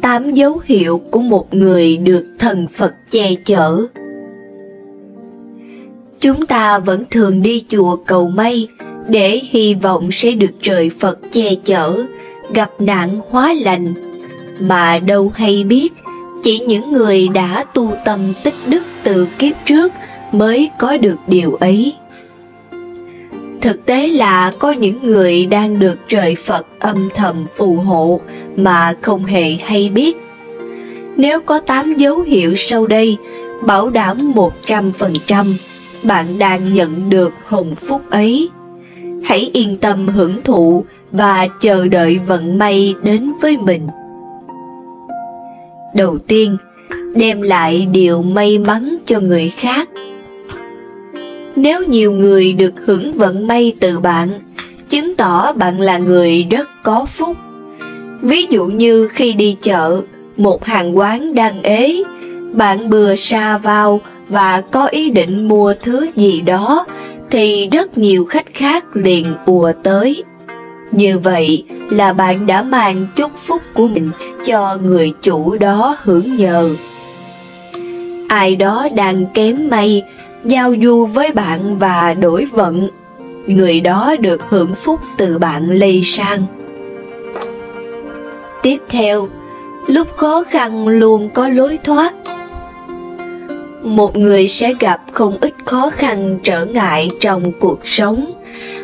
8 dấu hiệu của một người được thần Phật che chở. Chúng ta vẫn thường đi chùa cầu may để hy vọng sẽ được trời Phật che chở, gặp nạn hóa lành, mà đâu hay biết chỉ những người đã tu tâm tích đức từ kiếp trước mới có được điều ấy. Thực tế là có những người đang được trời Phật âm thầm phù hộ mà không hề hay biết. Nếu có 8 dấu hiệu sau đây, bảo đảm 100% bạn đang nhận được hồng phúc ấy. Hãy yên tâm hưởng thụ và chờ đợi vận may đến với mình. Đầu tiên, đem lại điều may mắn cho người khác. Nếu nhiều người được hưởng vận may từ bạn, chứng tỏ bạn là người rất có phúc. Ví dụ như khi đi chợ, một hàng quán đang ế, bạn bừa sa vào và có ý định mua thứ gì đó, thì rất nhiều khách khác liền ùa tới. Như vậy là bạn đã mang chúc phúc của mình cho người chủ đó hưởng nhờ. Ai đó đang kém may, giao du với bạn và đổi vận, người đó được hưởng phúc từ bạn lây sang. Tiếp theo, lúc khó khăn luôn có lối thoát. Một người sẽ gặp không ít khó khăn trở ngại trong cuộc sống,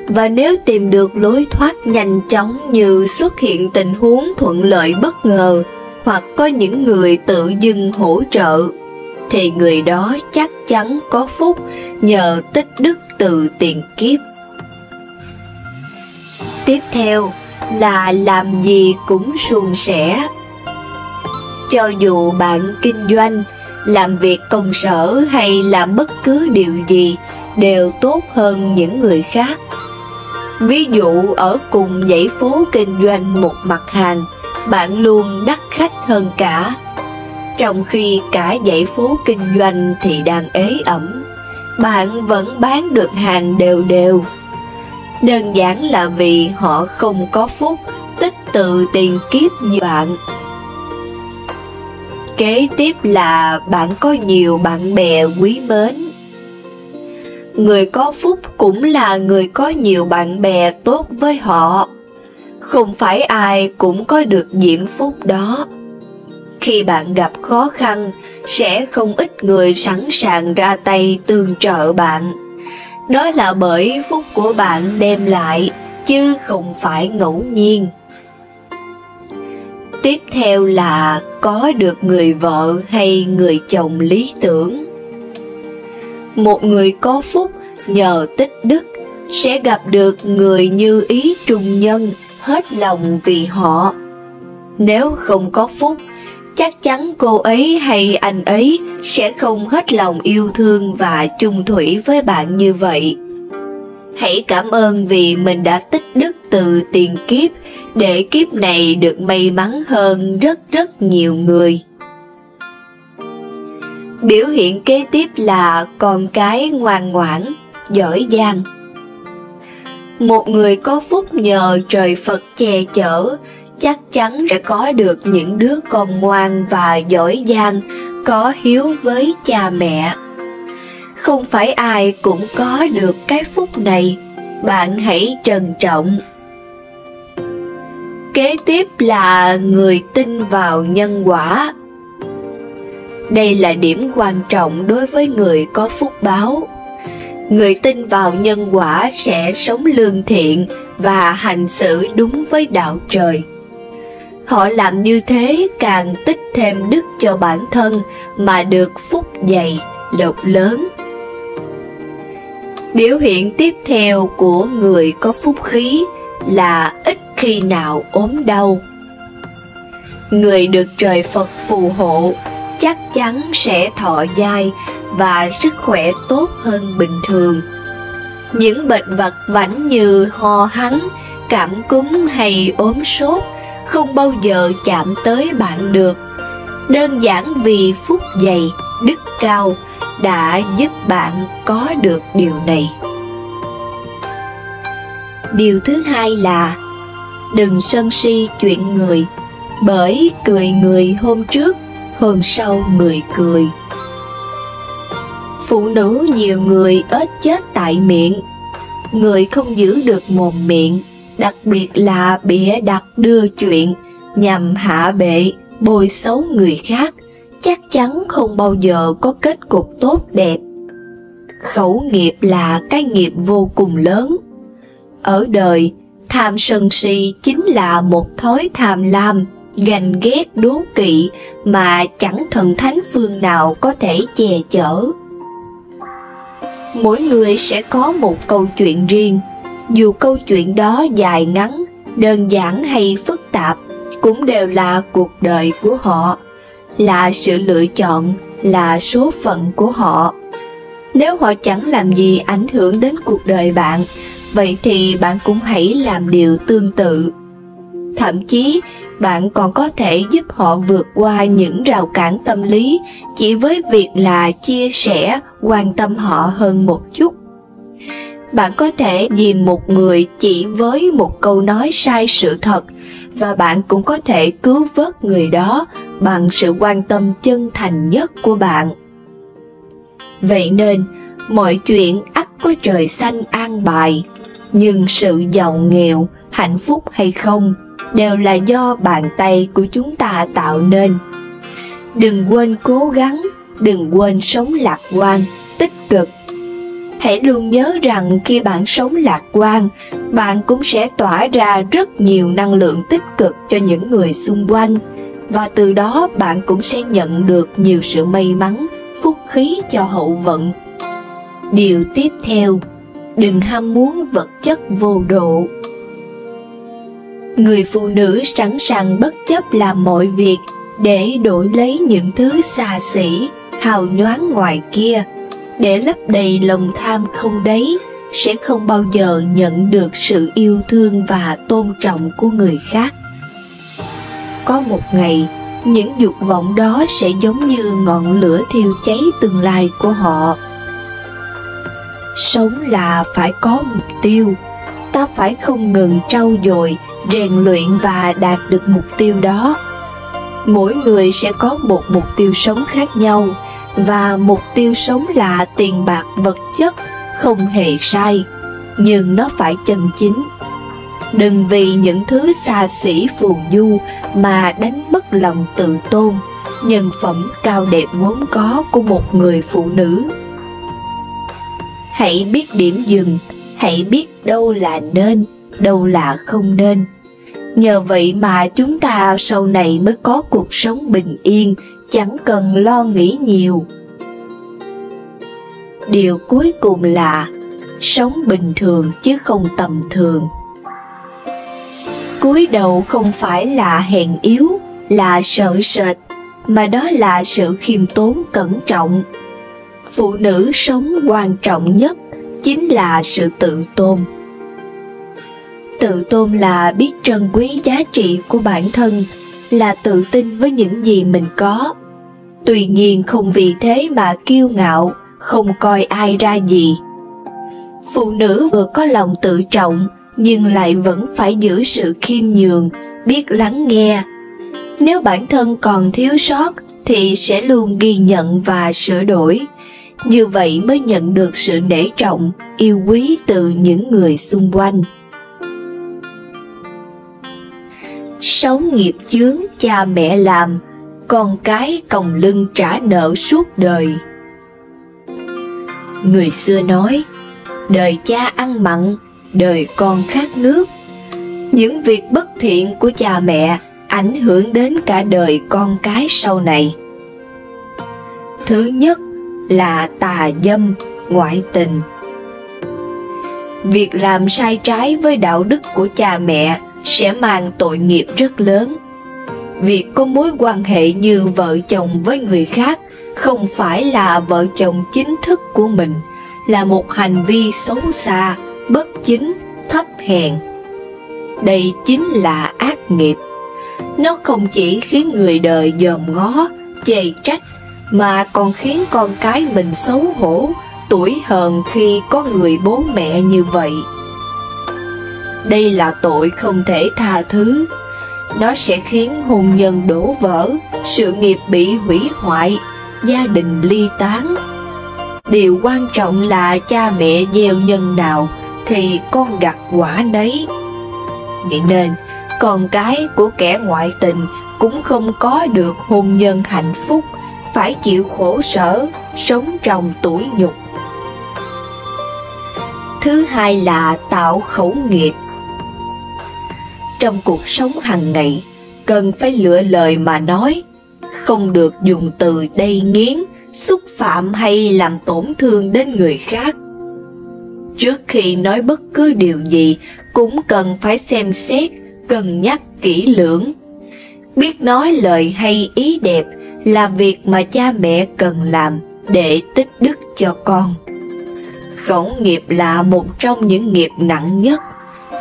và nếu tìm được lối thoát nhanh chóng như xuất hiện tình huống thuận lợi bất ngờ hoặc có những người tự dưng hỗ trợ, thì người đó chắc chắn có phúc nhờ tích đức từ tiền kiếp. Tiếp theo là làm gì cũng suôn sẻ. Cho dù bạn kinh doanh, làm việc công sở hay làm bất cứ điều gì đều tốt hơn những người khác. Ví dụ ở cùng dãy phố kinh doanh một mặt hàng, bạn luôn đắt khách hơn cả, trong khi cả dãy phố kinh doanh thì đang ế ẩm, bạn vẫn bán được hàng đều đều. Đơn giản là vì họ không có phúc tích từ tiền kiếp như bạn. Kế tiếp là bạn có nhiều bạn bè quý mến. Người có phúc cũng là người có nhiều bạn bè tốt với họ. Không phải ai cũng có được diễm phúc đó. Khi bạn gặp khó khăn, sẽ không ít người sẵn sàng ra tay tương trợ bạn. Đó là bởi phúc của bạn đem lại, chứ không phải ngẫu nhiên. Tiếp theo là có được người vợ hay người chồng lý tưởng. Một người có phúc nhờ tích đức sẽ gặp được người như ý trung nhân, hết lòng vì họ. Nếu không có phúc, chắc chắn cô ấy hay anh ấy sẽ không hết lòng yêu thương và chung thủy với bạn như vậy. Hãy cảm ơn vì mình đã tích đức từ tiền kiếp để kiếp này được may mắn hơn rất nhiều người. Biểu hiện kế tiếp là con cái ngoan ngoãn, giỏi giang. Một người có phúc nhờ trời Phật che chở, chắc chắn sẽ có được những đứa con ngoan và giỏi giang, có hiếu với cha mẹ. Không phải ai cũng có được cái phúc này, bạn hãy trân trọng. Kế tiếp là người tin vào nhân quả. Đây là điểm quan trọng đối với người có phúc báo. Người tin vào nhân quả sẽ sống lương thiện và hành xử đúng với đạo trời. Họ làm như thế càng tích thêm đức cho bản thân mà được phúc dày, lộc lớn. Biểu hiện tiếp theo của người có phúc khí là ít khi nào ốm đau. Người được trời Phật phù hộ chắc chắn sẽ thọ dai và sức khỏe tốt hơn bình thường. Những bệnh vặt vãnh như ho hắng, cảm cúm hay ốm sốt không bao giờ chạm tới bạn được, đơn giản vì phúc dày, đức cao đã giúp bạn có được điều này. Điều thứ hai là đừng sân si chuyện người, Bởi cười người hôm trước, hôm sau người cười. Phụ nữ nhiều người ếch chết tại miệng. Người không giữ được mồm miệng, đặc biệt là bịa đặt đưa chuyện nhằm hạ bệ, bôi xấu người khác, chắc chắn không bao giờ có kết cục tốt đẹp. Khẩu nghiệp là cái nghiệp vô cùng lớn. Ở đời, tham sân si chính là một thói tham lam, ganh ghét đố kỵ mà chẳng thần thánh phương nào có thể che chở. Mỗi người sẽ có một câu chuyện riêng, dù câu chuyện đó dài ngắn, đơn giản hay phức tạp, cũng đều là cuộc đời của họ, là sự lựa chọn, là số phận của họ. Nếu họ chẳng làm gì ảnh hưởng đến cuộc đời bạn, vậy thì bạn cũng hãy làm điều tương tự. Thậm chí, bạn còn có thể giúp họ vượt qua những rào cản tâm lý chỉ với việc là chia sẻ, quan tâm họ hơn một chút. Bạn có thể dìm một người chỉ với một câu nói sai sự thật, và bạn cũng có thể cứu vớt người đó bằng sự quan tâm chân thành nhất của bạn. Vậy nên, mọi chuyện ắt có trời xanh an bài, nhưng sự giàu nghèo, hạnh phúc hay không đều là do bàn tay của chúng ta tạo nên. Đừng quên cố gắng, đừng quên sống lạc quan, tích cực. Hãy luôn nhớ rằng khi bạn sống lạc quan, bạn cũng sẽ tỏa ra rất nhiều năng lượng tích cực cho những người xung quanh, và từ đó bạn cũng sẽ nhận được nhiều sự may mắn, phúc khí cho hậu vận. Điều tiếp theo, đừng ham muốn vật chất vô độ. Người phụ nữ sẵn sàng bất chấp làm mọi việc để đổi lấy những thứ xa xỉ, hào nhoáng ngoài kia, để lấp đầy lòng tham không đáy, sẽ không bao giờ nhận được sự yêu thương và tôn trọng của người khác. Có một ngày, những dục vọng đó sẽ giống như ngọn lửa thiêu cháy tương lai của họ. Sống là phải có mục tiêu, ta phải không ngừng trau dồi, rèn luyện và đạt được mục tiêu đó. Mỗi người sẽ có một mục tiêu sống khác nhau, và mục tiêu sống là tiền bạc vật chất không hề sai, nhưng nó phải chân chính. Đừng vì những thứ xa xỉ phù du mà đánh mất lòng tự tôn, nhân phẩm cao đẹp vốn có của một người phụ nữ. Hãy biết điểm dừng, hãy biết đâu là nên, đâu là không nên. Nhờ vậy mà chúng ta sau này mới có cuộc sống bình yên, chẳng cần lo nghĩ nhiều. Điều cuối cùng là sống bình thường chứ không tầm thường. Cúi đầu không phải là hèn yếu, là sợ sệt, mà đó là sự khiêm tốn cẩn trọng. Phụ nữ sống quan trọng nhất chính là sự tự tôn. Tự tôn là biết trân quý giá trị của bản thân, là tự tin với những gì mình có. Tuy nhiên không vì thế mà kiêu ngạo, không coi ai ra gì. Phụ nữ vừa có lòng tự trọng, nhưng lại vẫn phải giữ sự khiêm nhường, biết lắng nghe. Nếu bản thân còn thiếu sót, thì sẽ luôn ghi nhận và sửa đổi. Như vậy mới nhận được sự nể trọng, yêu quý từ những người xung quanh. 6 nghiệp chướng cha mẹ làm, con cái còng lưng trả nợ suốt đời. Người xưa nói, đời cha ăn mặn, đời con khát nước. Những việc bất thiện của cha mẹ ảnh hưởng đến cả đời con cái sau này. Thứ nhất là tà dâm, ngoại tình. Việc làm sai trái với đạo đức của cha mẹ sẽ mang tội nghiệp rất lớn. Việc có mối quan hệ như vợ chồng với người khác không phải là vợ chồng chính thức của mình, là một hành vi xấu xa, bất chính, thấp hèn. Đây chính là ác nghiệp. Nó không chỉ khiến người đời dòm ngó, chê trách, mà còn khiến con cái mình xấu hổ, tủi hờn khi có người bố mẹ như vậy. Đây là tội không thể tha thứ. Nó sẽ khiến hôn nhân đổ vỡ, sự nghiệp bị hủy hoại, gia đình ly tán. Điều quan trọng là cha mẹ gieo nhân nào thì con gặt quả nấy. Vậy nên, con cái của kẻ ngoại tình cũng không có được hôn nhân hạnh phúc, phải chịu khổ sở, sống trong tủi nhục. Thứ hai là tạo khẩu nghiệp. Trong cuộc sống hàng ngày, cần phải lựa lời mà nói, không được dùng từ đay nghiến, xúc phạm hay làm tổn thương đến người khác. Trước khi nói bất cứ điều gì, cũng cần phải xem xét, cân nhắc kỹ lưỡng. Biết nói lời hay ý đẹp là việc mà cha mẹ cần làm để tích đức cho con. Khẩu nghiệp là một trong những nghiệp nặng nhất,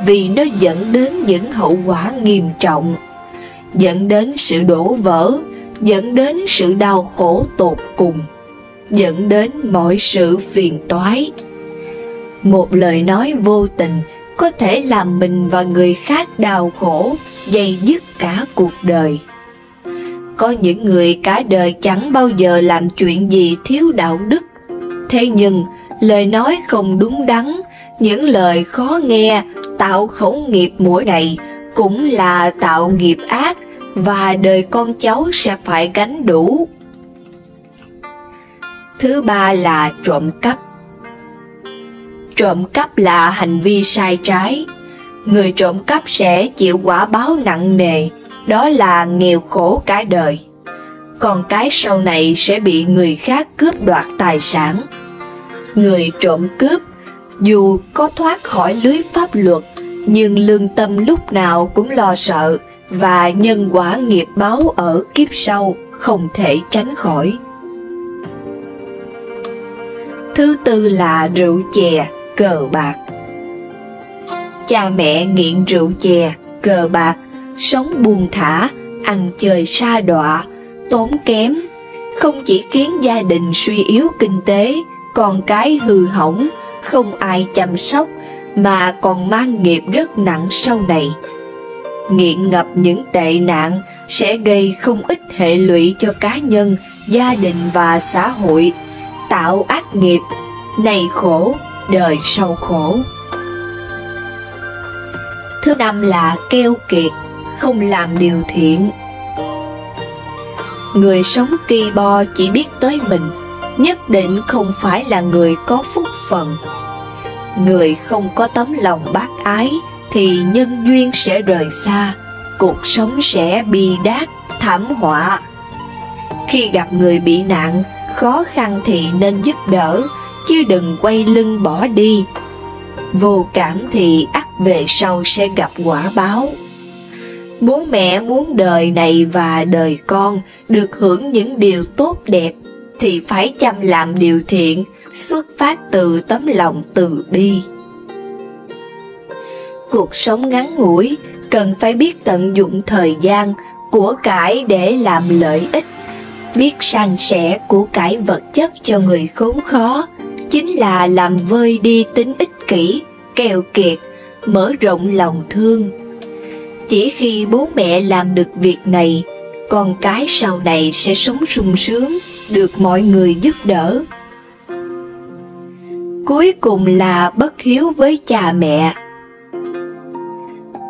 vì nó dẫn đến những hậu quả nghiêm trọng, dẫn đến sự đổ vỡ, dẫn đến sự đau khổ tột cùng, dẫn đến mọi sự phiền toái. Một lời nói vô tình có thể làm mình và người khác đau khổ, dày dứt cả cuộc đời. Có những người cả đời chẳng bao giờ làm chuyện gì thiếu đạo đức, thế nhưng lời nói không đúng đắn, những lời khó nghe, tạo khẩu nghiệp mỗi ngày cũng là tạo nghiệp ác, và đời con cháu sẽ phải gánh đủ. Thứ ba là trộm cắp. Trộm cắp là hành vi sai trái. Người trộm cắp sẽ chịu quả báo nặng nề, đó là nghèo khổ cả đời. Con cái sau này sẽ bị người khác cướp đoạt tài sản. Người trộm cướp dù có thoát khỏi lưới pháp luật, nhưng lương tâm lúc nào cũng lo sợ, và nhân quả nghiệp báo ở kiếp sau không thể tránh khỏi. Thứ tư là rượu chè, cờ bạc. Cha mẹ nghiện rượu chè, cờ bạc, sống buông thả, ăn chơi sa đọa, tốn kém, không chỉ khiến gia đình suy yếu kinh tế, con cái hư hỏng, không ai chăm sóc, mà còn mang nghiệp rất nặng sau này. Nghiện ngập những tệ nạn sẽ gây không ít hệ lụy cho cá nhân, gia đình và xã hội, tạo ác nghiệp, này khổ, đời sau khổ. Thứ năm là keo kiệt, không làm điều thiện. Người sống ki bo chỉ biết tới mình, nhất định không phải là người có phúc phận. Người không có tấm lòng bác ái thì nhân duyên sẽ rời xa, cuộc sống sẽ bi đát, thảm họa. Khi gặp người bị nạn, khó khăn thì nên giúp đỡ, chứ đừng quay lưng bỏ đi. Vô cảm thì ắt về sau sẽ gặp quả báo. Bố mẹ muốn đời này và đời con được hưởng những điều tốt đẹp, thì phải chăm làm điều thiện, xuất phát từ tấm lòng từ bi. Cuộc sống ngắn ngủi, cần phải biết tận dụng thời gian, của cải để làm lợi ích. Biết san sẻ của cải vật chất cho người khốn khó, chính là làm vơi đi tính ích kỷ, keo kiệt, mở rộng lòng thương. Chỉ khi bố mẹ làm được việc này, con cái sau này sẽ sống sung sướng, được mọi người giúp đỡ. Cuối cùng là bất hiếu với cha mẹ.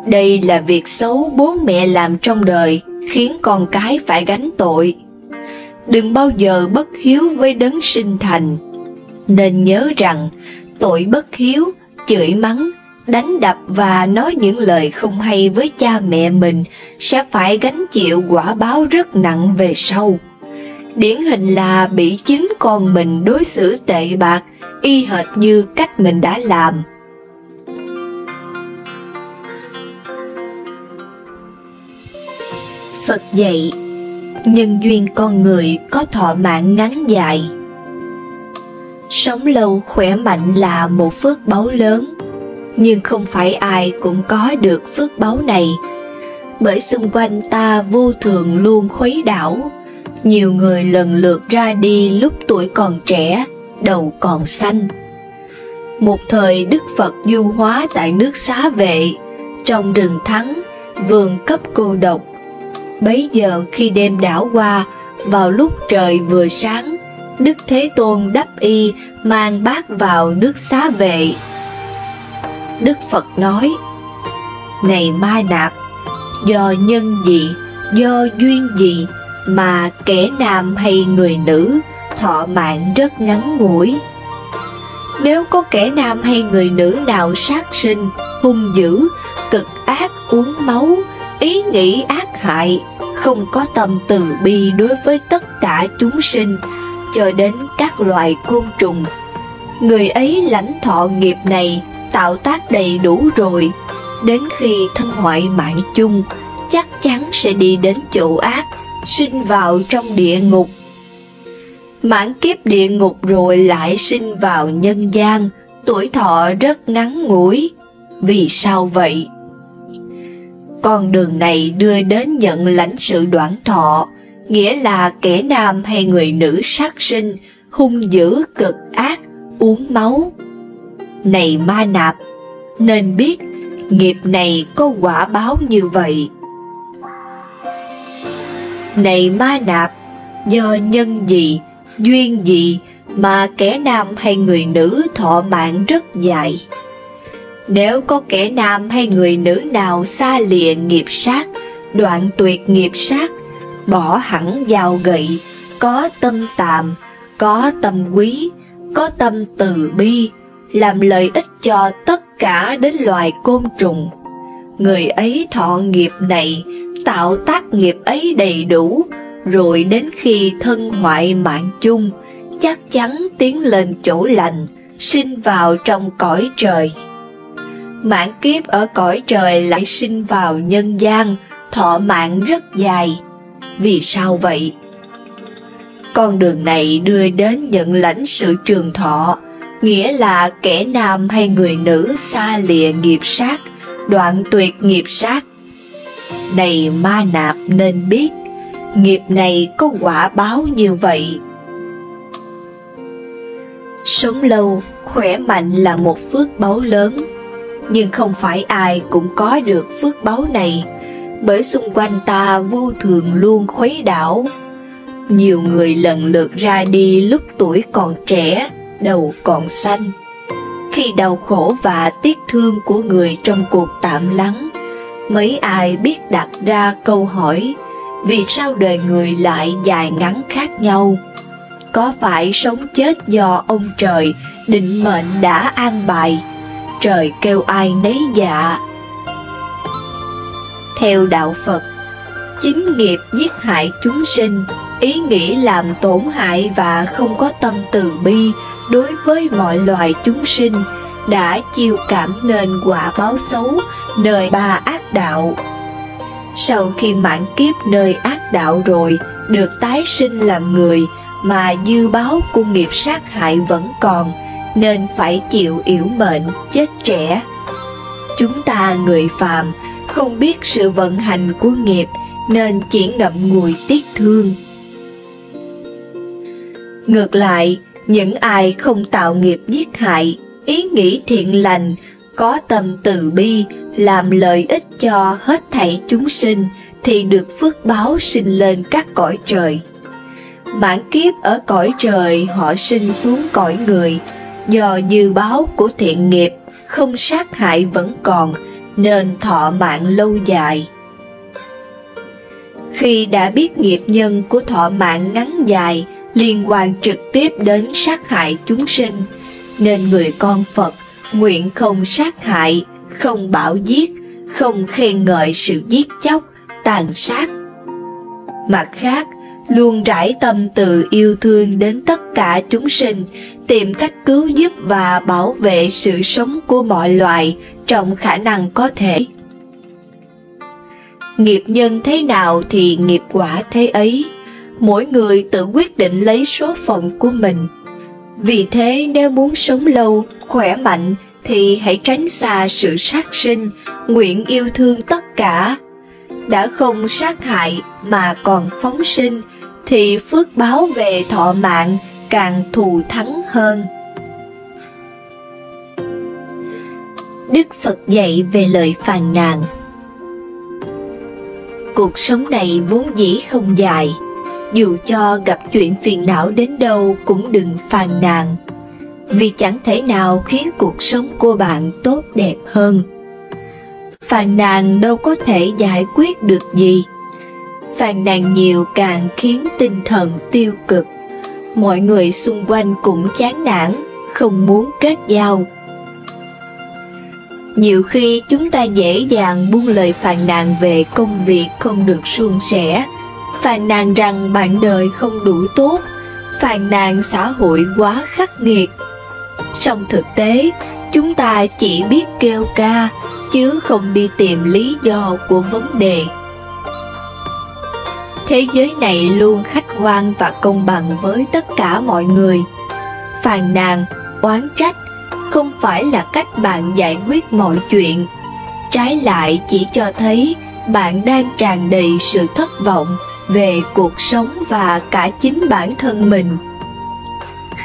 Đây là việc xấu bố mẹ làm trong đời, khiến con cái phải gánh tội. Đừng bao giờ bất hiếu với đấng sinh thành. Nên nhớ rằng, tội bất hiếu, chửi mắng, đánh đập và nói những lời không hay với cha mẹ mình sẽ phải gánh chịu quả báo rất nặng về sau. Điển hình là bị chính con mình đối xử tệ bạc, y hệt như cách mình đã làm. Phật dạy, nhân duyên con người có thọ mạng ngắn dài. Sống lâu khỏe mạnh là một phước báu lớn, nhưng không phải ai cũng có được phước báu này. Bởi xung quanh ta vô thường luôn khuấy đảo, nhiều người lần lượt ra đi lúc tuổi còn trẻ, đầu còn xanh. Một thời Đức Phật du hóa tại nước Xá Vệ, trong rừng Thắng, vườn cấp cô độc. Bấy giờ khi đêm đảo qua, vào lúc trời vừa sáng, Đức Thế Tôn đắp y mang bát vào nước xá vệ. Đức Phật nói: Này Ma Nạp, do nhân gì, do duyên gì mà kẻ nam hay người nữ thọ mạng rất ngắn ngủi? Nếu có kẻ nam hay người nữ nào sát sinh, hung dữ, cực ác, uống máu, ý nghĩ ác hại, không có tâm từ bi đối với tất cả chúng sinh, cho đến các loài côn trùng, người ấy lãnh thọ nghiệp này tạo tác đầy đủ rồi, đến khi thân hoại mạng chung, chắc chắn sẽ đi đến chỗ ác, sinh vào trong địa ngục. Mãn kiếp địa ngục rồi lại sinh vào nhân gian, tuổi thọ rất ngắn ngủi. Vì sao vậy? Con đường này đưa đến nhận lãnh sự đoạn thọ, nghĩa là kẻ nam hay người nữ sát sinh, hung dữ cực ác, uống máu. Này Ma Nạp, nên biết nghiệp này có quả báo như vậy. Này Ma Nạp, do nhân gì, duyên gì mà kẻ nam hay người nữ thọ mạng rất dài? Nếu có kẻ nam hay người nữ nào xa lìa nghiệp sát, đoạn tuyệt nghiệp sát, bỏ hẳn dao gậy, có tâm tàm, có tâm quý, có tâm từ bi, làm lợi ích cho tất cả đến loài côn trùng, người ấy thọ nghiệp này, tạo tác nghiệp ấy đầy đủ, rồi đến khi thân hoại mạng chung, chắc chắn tiến lên chỗ lành, sinh vào trong cõi trời. Mãn kiếp ở cõi trời lại sinh vào nhân gian, thọ mạng rất dài. Vì sao vậy? Con đường này đưa đến nhận lãnh sự trường thọ, nghĩa là kẻ nam hay người nữ xa lìa nghiệp sát, đoạn tuyệt nghiệp sát. Này Ma Nạp, nên biết nghiệp này có quả báo như vậy. Sống lâu, khỏe mạnh là một phước báu lớn, nhưng không phải ai cũng có được phước báu này, bởi xung quanh ta vô thường luôn khuấy đảo. Nhiều người lần lượt ra đi lúc tuổi còn trẻ, đầu còn xanh. Khi đau khổ và tiếc thương của người trong cuộc tạm lắng, mấy ai biết đặt ra câu hỏi: vì sao đời người lại dài ngắn khác nhau? Có phải sống chết do ông trời định mệnh đã an bài? Trời kêu ai nấy dạ. Theo đạo Phật, chính nghiệp giết hại chúng sinh, ý nghĩ làm tổn hại và không có tâm từ bi đối với mọi loài chúng sinh, đã chiêu cảm nên quả báo xấu nơi ba ác đạo. Sau khi mãn kiếp nơi ác đạo rồi, được tái sinh làm người, mà dư báo của nghiệp sát hại vẫn còn, nên phải chịu yểu mệnh, chết trẻ. Chúng ta người phàm không biết sự vận hành của nghiệp, nên chỉ ngậm ngùi tiếc thương. Ngược lại, những ai không tạo nghiệp giết hại, ý nghĩ thiện lành, có tâm từ bi, làm lợi ích cho hết thảy chúng sinh, thì được phước báo sinh lên các cõi trời. Mãn kiếp ở cõi trời họ sinh xuống cõi người, do dư báo của thiện nghiệp, không sát hại vẫn còn, nên thọ mạng lâu dài. Khi đã biết nghiệp nhân của thọ mạng ngắn dài liên quan trực tiếp đến sát hại chúng sinh, nên người con Phật nguyện không sát hại, không bạo giết, không khen ngợi sự giết chóc, tàn sát. Mặt khác, luôn rải tâm từ yêu thương đến tất cả chúng sinh, tìm cách cứu giúp và bảo vệ sự sống của mọi loài trong khả năng có thể. Nghiệp nhân thế nào thì nghiệp quả thế ấy, mỗi người tự quyết định lấy số phận của mình. Vì thế nếu muốn sống lâu, khỏe mạnh thì hãy tránh xa sự sát sinh, nguyện yêu thương tất cả. Đã không sát hại mà còn phóng sinh, thì phước báo về thọ mạng càng thù thắng hơn. Đức Phật dạy về lời phàn nàn. Cuộc sống này vốn dĩ không dài, dù cho gặp chuyện phiền não đến đâu cũng đừng phàn nàn, vì chẳng thể nào khiến cuộc sống của bạn tốt đẹp hơn. Phàn nàn đâu có thể giải quyết được gì. Phàn nàn nhiều càng khiến tinh thần tiêu cực, mọi người xung quanh cũng chán nản, không muốn kết giao. Nhiều khi chúng ta dễ dàng buông lời phàn nàn về công việc không được suôn sẻ, phàn nàn rằng bạn đời không đủ tốt, phàn nàn xã hội quá khắc nghiệt. Song thực tế, chúng ta chỉ biết kêu ca, chứ không đi tìm lý do của vấn đề. Thế giới này luôn khách quan và công bằng với tất cả mọi người. Phàn nàn, oán trách không phải là cách bạn giải quyết mọi chuyện. Trái lại chỉ cho thấy bạn đang tràn đầy sự thất vọng về cuộc sống và cả chính bản thân mình.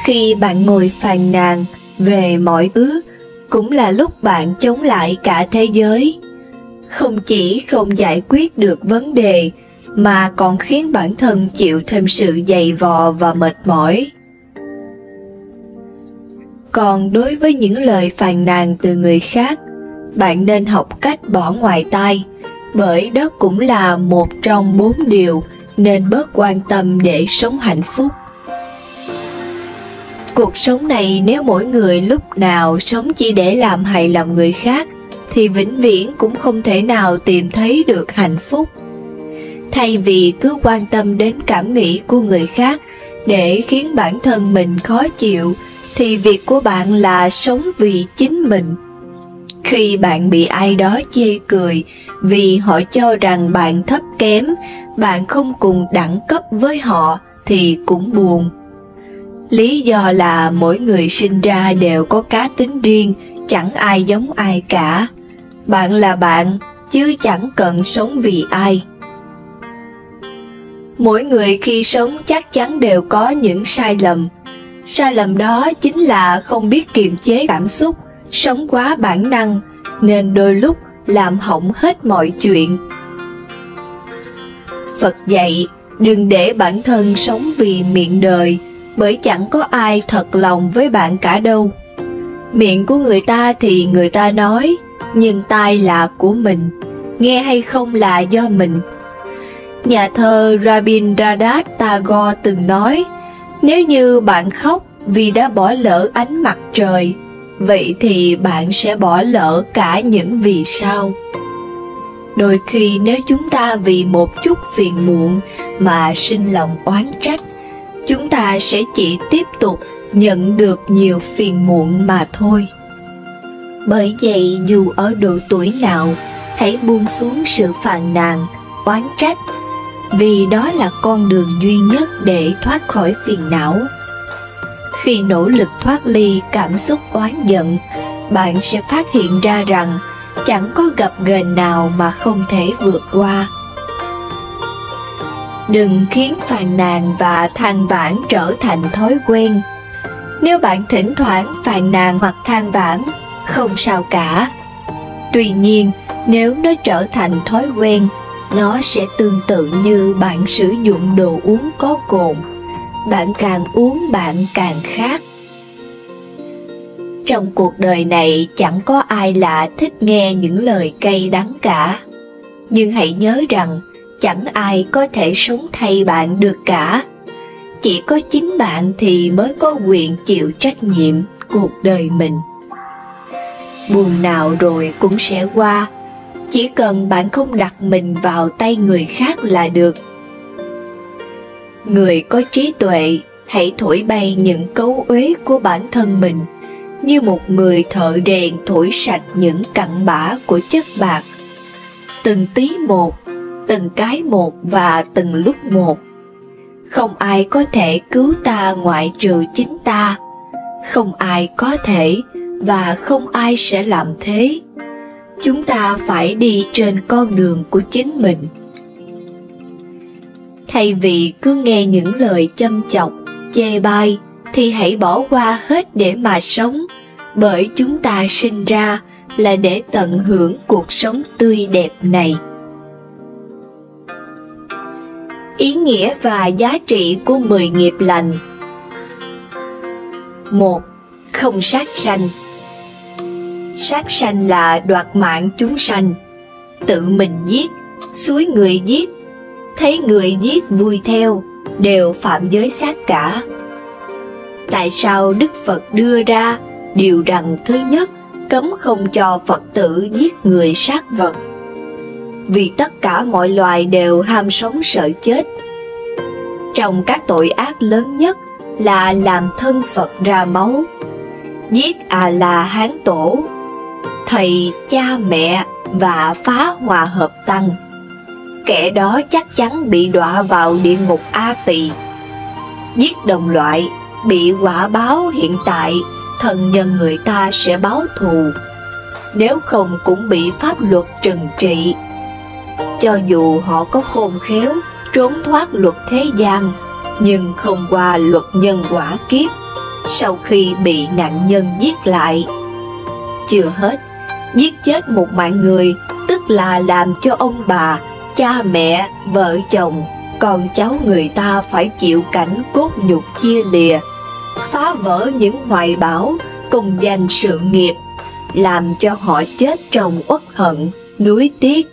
Khi bạn ngồi phàn nàn về mọi thứ, cũng là lúc bạn chống lại cả thế giới. Không chỉ không giải quyết được vấn đề, mà còn khiến bản thân chịu thêm sự dày vò và mệt mỏi. Còn đối với những lời phàn nàn từ người khác, bạn nên học cách bỏ ngoài tai, bởi đó cũng là một trong 4 điều nên bớt quan tâm để sống hạnh phúc. Cuộc sống này nếu mỗi người lúc nào sống chỉ để làm hài lòng người khác, thì vĩnh viễn cũng không thể nào tìm thấy được hạnh phúc. Thay vì cứ quan tâm đến cảm nghĩ của người khác để khiến bản thân mình khó chịu, thì việc của bạn là sống vì chính mình. Khi bạn bị ai đó chê cười vì họ cho rằng bạn thấp kém, bạn không cùng đẳng cấp với họ, thì cũng buồn. Lý do là mỗi người sinh ra đều có cá tính riêng, chẳng ai giống ai cả. Bạn là bạn, chứ chẳng cần sống vì ai. Mỗi người khi sống chắc chắn đều có những sai lầm. Sai lầm đó chính là không biết kiềm chế cảm xúc, sống quá bản năng, nên đôi lúc làm hỏng hết mọi chuyện. Phật dạy, đừng để bản thân sống vì miệng đời, bởi chẳng có ai thật lòng với bạn cả đâu. Miệng của người ta thì người ta nói, nhưng tai là của mình, nghe hay không là do mình. Nhà thơ Rabindranath Tagore từng nói, nếu như bạn khóc vì đã bỏ lỡ ánh mặt trời, vậy thì bạn sẽ bỏ lỡ cả những vì sao. Đôi khi nếu chúng ta vì một chút phiền muộn mà sinh lòng oán trách, chúng ta sẽ chỉ tiếp tục nhận được nhiều phiền muộn mà thôi. Bởi vậy dù ở độ tuổi nào, hãy buông xuống sự phàn nàn, oán trách, vì đó là con đường duy nhất để thoát khỏi phiền não. Khi nỗ lực thoát ly cảm xúc oán giận, bạn sẽ phát hiện ra rằng chẳng có gập ghềnh nào mà không thể vượt qua. Đừng khiến phàn nàn và than vãn trở thành thói quen. Nếu bạn thỉnh thoảng phàn nàn hoặc than vãn, không sao cả. Tuy nhiên, nếu nó trở thành thói quen, nó sẽ tương tự như bạn sử dụng đồ uống có cồn. Bạn càng uống bạn càng khát. Trong cuộc đời này chẳng có ai là thích nghe những lời cay đắng cả. Nhưng hãy nhớ rằng chẳng ai có thể sống thay bạn được cả. Chỉ có chính bạn thì mới có quyền chịu trách nhiệm cuộc đời mình. Buồn nào rồi cũng sẽ qua, chỉ cần bạn không đặt mình vào tay người khác là được. Người có trí tuệ hãy thổi bay những cấu uế của bản thân mình, như một người thợ rèn thổi sạch những cặn bã của chất bạc. Từng tí một, từng cái một và từng lúc một. Không ai có thể cứu ta ngoại trừ chính ta. Không ai có thể và không ai sẽ làm thế. Chúng ta phải đi trên con đường của chính mình. Thay vì cứ nghe những lời châm chọc, chê bai, thì hãy bỏ qua hết để mà sống, bởi chúng ta sinh ra là để tận hưởng cuộc sống tươi đẹp này. Ý nghĩa và giá trị của 10 nghiệp lành. 1. Không sát sanh. Sát sanh là đoạt mạng chúng sanh, tự mình giết, xúi người giết, thấy người giết vui theo, đều phạm giới sát cả. Tại sao Đức Phật đưa ra điều rằng thứ nhất, cấm không cho Phật tử giết người sát vật? Vì tất cả mọi loài đều ham sống sợ chết. Trong các tội ác lớn nhất là làm thân Phật ra máu, giết A-la-hán tổ, thầy, cha mẹ và phá hòa hợp tăng. Kẻ đó chắc chắn bị đọa vào địa ngục A Tỳ. Giết đồng loại, bị quả báo hiện tại, thân nhân người ta sẽ báo thù, nếu không cũng bị pháp luật trừng trị. Cho dù họ có khôn khéo trốn thoát luật thế gian, nhưng không qua luật nhân quả kiếp, sau khi bị nạn nhân giết lại. Chưa hết, giết chết một mạng người tức là làm cho ông bà, cha mẹ, vợ chồng, con cháu người ta phải chịu cảnh cốt nhục chia lìa, phá vỡ những hoài bão, công danh sự nghiệp, làm cho họ chết trong uất hận, nuối tiếc.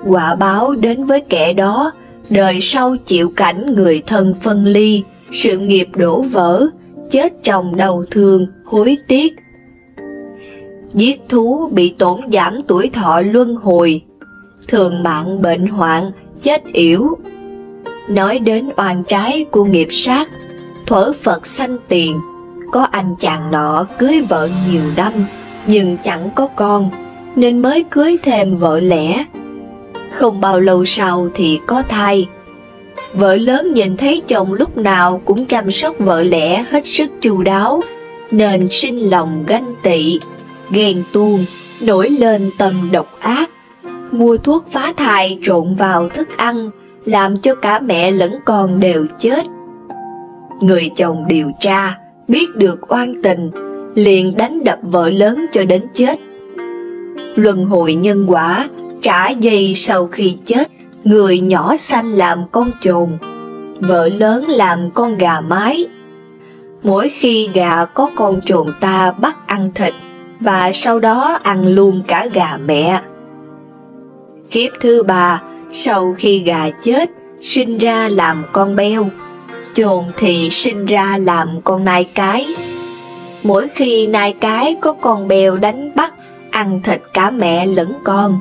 Quả báo đến với kẻ đó, đời sau chịu cảnh người thân phân ly, sự nghiệp đổ vỡ, chết trong đau thương, hối tiếc. Giết thú bị tổn giảm tuổi thọ luân hồi, thường mạng bệnh hoạn, chết yểu. Nói đến oan trái của nghiệp sát, thuở Phật sanh tiền, có anh chàng nọ cưới vợ nhiều năm, nhưng chẳng có con, nên mới cưới thêm vợ lẽ. Không bao lâu sau thì có thai. Vợ lớn nhìn thấy chồng lúc nào cũng chăm sóc vợ lẽ hết sức chu đáo, nên sinh lòng ganh tị, ghen tuông, nổi lên tâm độc ác, mua thuốc phá thai trộn vào thức ăn, làm cho cả mẹ lẫn con đều chết. Người chồng điều tra, biết được oan tình, liền đánh đập vợ lớn cho đến chết. Luân hồi nhân quả, trả dây sau khi chết, người nhỏ sanh làm con chồn, vợ lớn làm con gà mái. Mỗi khi gà có con chồn ta bắt ăn thịt, và sau đó ăn luôn cả gà mẹ. Kiếp thứ ba, sau khi gà chết, sinh ra làm con beo, chồn thì sinh ra làm con nai cái. Mỗi khi nai cái có con beo đánh bắt, ăn thịt cả mẹ lẫn con.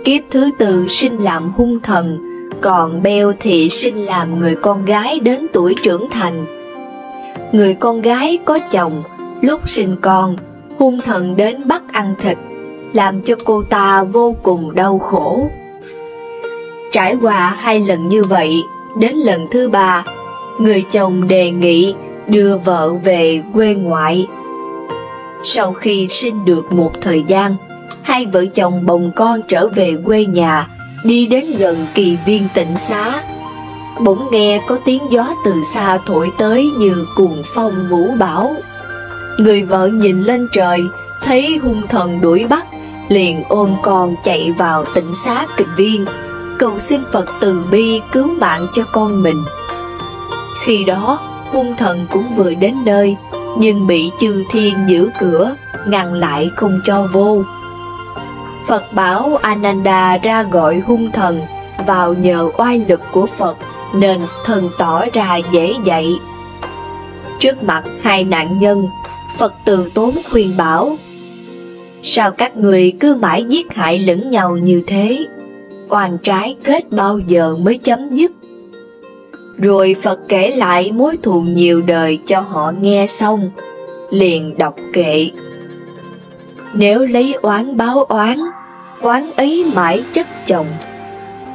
Kiếp thứ tư sinh làm hung thần, còn beo thì sinh làm người con gái đến tuổi trưởng thành. Người con gái có chồng, lúc sinh con, hung thần đến bắt ăn thịt, làm cho cô ta vô cùng đau khổ. Trải qua 2 lần như vậy, đến lần thứ 3, người chồng đề nghị đưa vợ về quê ngoại. Sau khi sinh được một thời gian, hai vợ chồng bồng con trở về quê nhà, đi đến gần Kỳ Viên Tịnh Xá. Bỗng nghe có tiếng gió từ xa thổi tới như cuồng phong vũ bão. Người vợ nhìn lên trời, thấy hung thần đuổi bắt, liền ôm con chạy vào Tịnh Xá Kỳ Viên, cầu xin Phật từ bi cứu mạng cho con mình. Khi đó, hung thần cũng vừa đến nơi, nhưng bị chư thiên giữ cửa, ngăn lại không cho vô. Phật bảo Ananda ra gọi hung thần, vào nhờ oai lực của Phật, nên thần tỏ ra dễ dạy. Trước mặt hai nạn nhân, Phật từ tốn khuyên bảo: sao các người cứ mãi giết hại lẫn nhau như thế? Oan trái kết bao giờ mới chấm dứt? Rồi Phật kể lại mối thù nhiều đời cho họ nghe xong, liền đọc kệ: nếu lấy oán báo oán, oán ấy mãi chất chồng.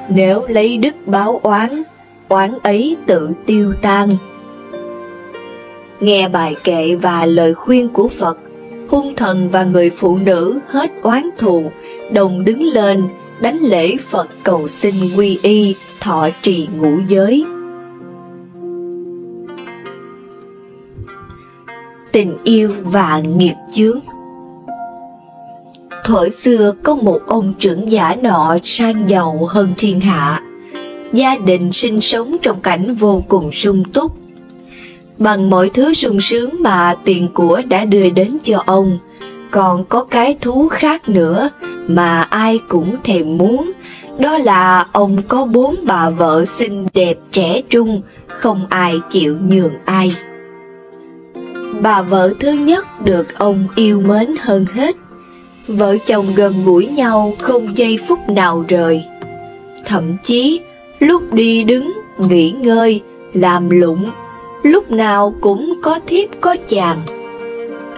Nếu lấy đức báo oán, oán ấy tự tiêu tan. Nghe bài kệ và lời khuyên của Phật, hung thần và người phụ nữ hết oán thù, đồng đứng lên đánh lễ Phật cầu xin quy y, thọ trì ngũ giới. Tình yêu và nghiệp chướng. Thuở xưa có một ông trưởng giả nọ sang giàu hơn thiên hạ. gia đình sinh sống trong cảnh vô cùng sung túc. Bằng mọi thứ sung sướng mà tiền của đã đưa đến cho ông, còn có cái thú khác nữa mà ai cũng thèm muốn, đó là ông có 4 bà vợ xinh đẹp trẻ trung, không ai chịu nhường ai. Bà vợ thứ nhất được ông yêu mến hơn hết. Vợ chồng gần gũi nhau không giây phút nào rời. Thậm chí lúc đi đứng, nghỉ ngơi, làm lụng, lúc nào cũng có thiếp có chàng.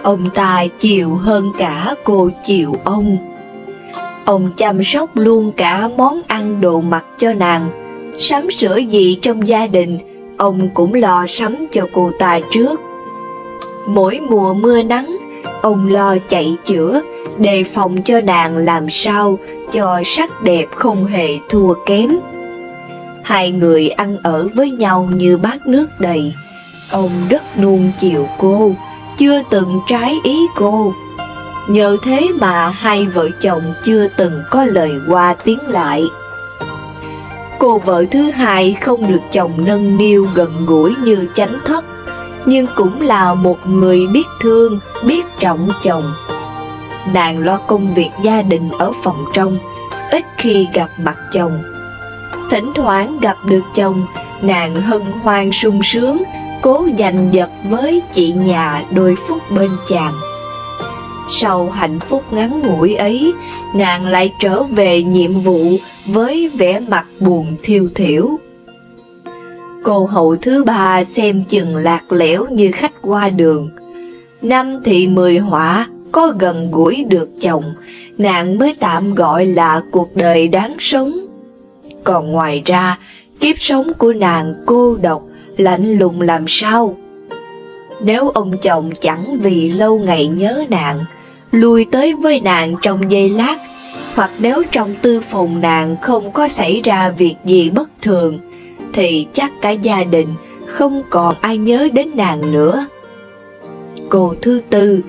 Ông ta chiều hơn cả cô chiều ông. Ông chăm sóc luôn cả món ăn đồ mặc cho nàng. Sắm sửa gì trong gia đình, ông cũng lo sắm cho cô ta trước. Mỗi mùa mưa nắng, ông lo chạy chữa, đề phòng cho nàng làm sao cho sắc đẹp không hề thua kém. Hai người ăn ở với nhau như bát nước đầy. Ông rất nuông chiều cô, chưa từng trái ý cô. Nhờ thế mà hai vợ chồng chưa từng có lời qua tiếng lại. Cô vợ thứ hai không được chồng nâng niu gần gũi như Chánh Thất, nhưng cũng là một người biết thương, biết trọng chồng. Nàng lo công việc gia đình ở phòng trong, ít khi gặp mặt chồng. Thỉnh thoảng gặp được chồng, nàng hân hoan sung sướng, cố giành giật với chị nhà đôi phút bên chàng. Sau hạnh phúc ngắn ngủi ấy, nàng lại trở về nhiệm vụ với vẻ mặt buồn thiêu thiểu. Cô hậu thứ ba xem chừng lạc lẽo như khách qua đường. Năm thì 10 họa, có gần gũi được chồng, nàng mới tạm gọi là cuộc đời đáng sống. Còn ngoài ra, kiếp sống của nàng cô độc, lạnh lùng làm sao? Nếu ông chồng chẳng vì lâu ngày nhớ nàng, lui tới với nàng trong giây lát, hoặc nếu trong tư phòng nàng không có xảy ra việc gì bất thường, thì chắc cả gia đình không còn ai nhớ đến nàng nữa. Cô thứ tư,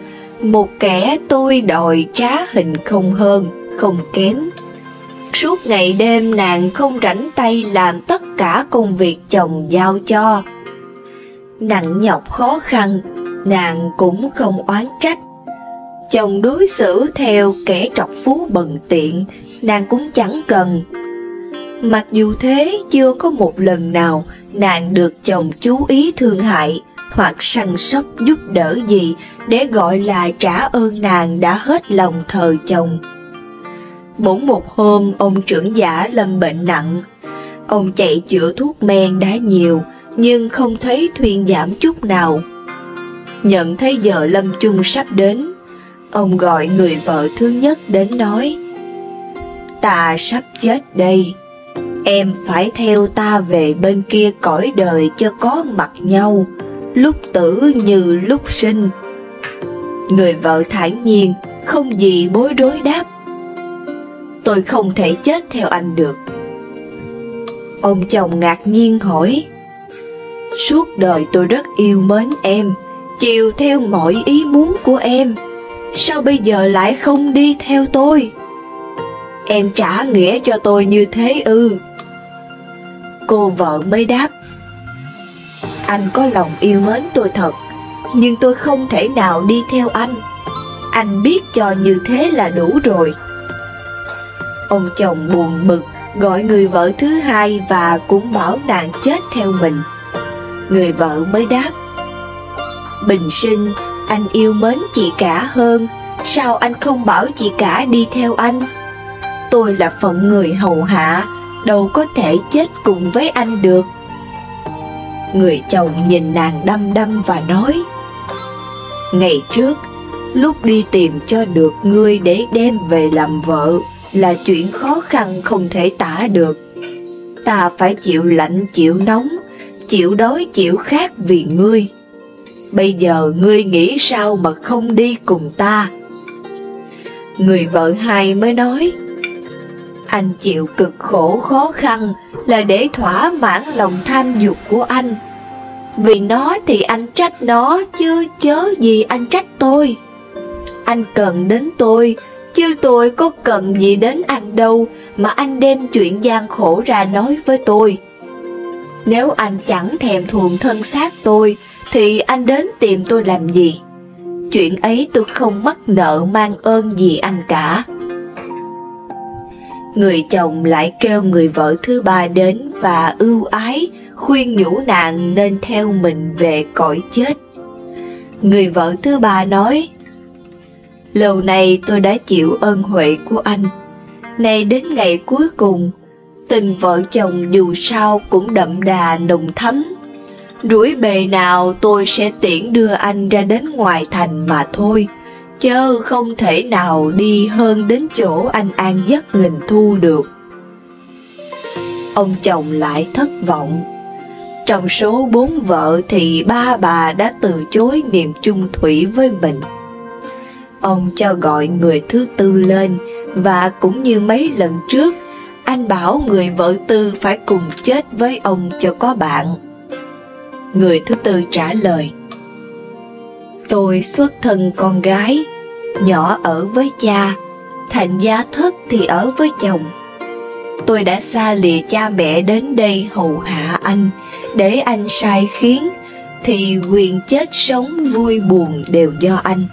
một kẻ tôi đòi trá hình không hơn, không kém. Suốt ngày đêm nàng không rảnh tay làm tất cả công việc chồng giao cho. Nặng nhọc khó khăn, nàng cũng không oán trách. Chồng đối xử theo kẻ trọc phú bần tiện, nàng cũng chẳng cần. Mặc dù thế, chưa có một lần nào nàng được chồng chú ý thương hại hoặc săn sóc giúp đỡ gì để gọi là trả ơn nàng đã hết lòng thờ chồng. Bỗng một hôm ông trưởng giả lâm bệnh nặng. Ông chạy chữa thuốc men đã nhiều, nhưng không thấy thuyên giảm chút nào. Nhận thấy giờ lâm chung sắp đến, ông gọi người vợ thứ nhất đến nói: "Ta sắp chết đây, em phải theo ta về bên kia cõi đời cho có mặt nhau, lúc tử như lúc sinh." Người vợ thản nhiên, không gì bối rối đáp: "Tôi không thể chết theo anh được." Ông chồng ngạc nhiên hỏi: "Suốt đời tôi rất yêu mến em, chiều theo mọi ý muốn của em, sao bây giờ lại không đi theo tôi? Em trả nghĩa cho tôi như thế ư?" Cô vợ mới đáp: "Anh có lòng yêu mến tôi thật, nhưng tôi không thể nào đi theo anh. Anh biết cho như thế là đủ rồi." Ông chồng buồn bực gọi người vợ thứ hai và cũng bảo nàng chết theo mình. Người vợ mới đáp: "Bình sinh, anh yêu mến chị cả hơn, sao anh không bảo chị cả đi theo anh? Tôi là phận người hầu hạ, đâu có thể chết cùng với anh được." Người chồng nhìn nàng đăm đăm và nói: "Ngày trước, lúc đi tìm cho được ngươi để đem về làm vợ là chuyện khó khăn không thể tả được. Ta phải chịu lạnh chịu nóng, chịu đói chịu khát vì ngươi. Bây giờ ngươi nghĩ sao mà không đi cùng ta?" Người vợ hai mới nói: "Anh chịu cực khổ khó khăn là để thỏa mãn lòng tham dục của anh. Vì nó thì anh trách nó, chứ chớ gì anh trách tôi. Anh cần đến tôi, chứ tôi có cần gì đến anh đâu mà anh đem chuyện gian khổ ra nói với tôi. Nếu anh chẳng thèm thuồng thân xác tôi, thì anh đến tìm tôi làm gì? Chuyện ấy tôi không mắc nợ mang ơn gì anh cả. Người chồng lại kêu người vợ thứ ba đến và ưu ái, khuyên nhủ nàng nên theo mình về cõi chết. Người vợ thứ ba nói: lâu nay tôi đã chịu ơn huệ của anh, nay đến ngày cuối cùng, tình vợ chồng dù sao cũng đậm đà nồng thắm. Rủi bề nào tôi sẽ tiễn đưa anh ra đến ngoài thành mà thôi, chớ không thể nào đi hơn đến chỗ anh an giấc nghìn thu được. Ông chồng lại thất vọng. Trong số 4 vợ thì 3 bà đã từ chối niềm chung thủy với mình. Ông cho gọi người thứ tư lên, và cũng như mấy lần trước, anh bảo người vợ tư phải cùng chết với ông cho có bạn. Người thứ tư trả lời: tôi xuất thân con gái, nhỏ ở với cha, thành gia thất thì ở với chồng. Tôi đã xa lìa cha mẹ đến đây hầu hạ anh, để anh sai khiến, thì quyền chết sống vui buồn đều do anh.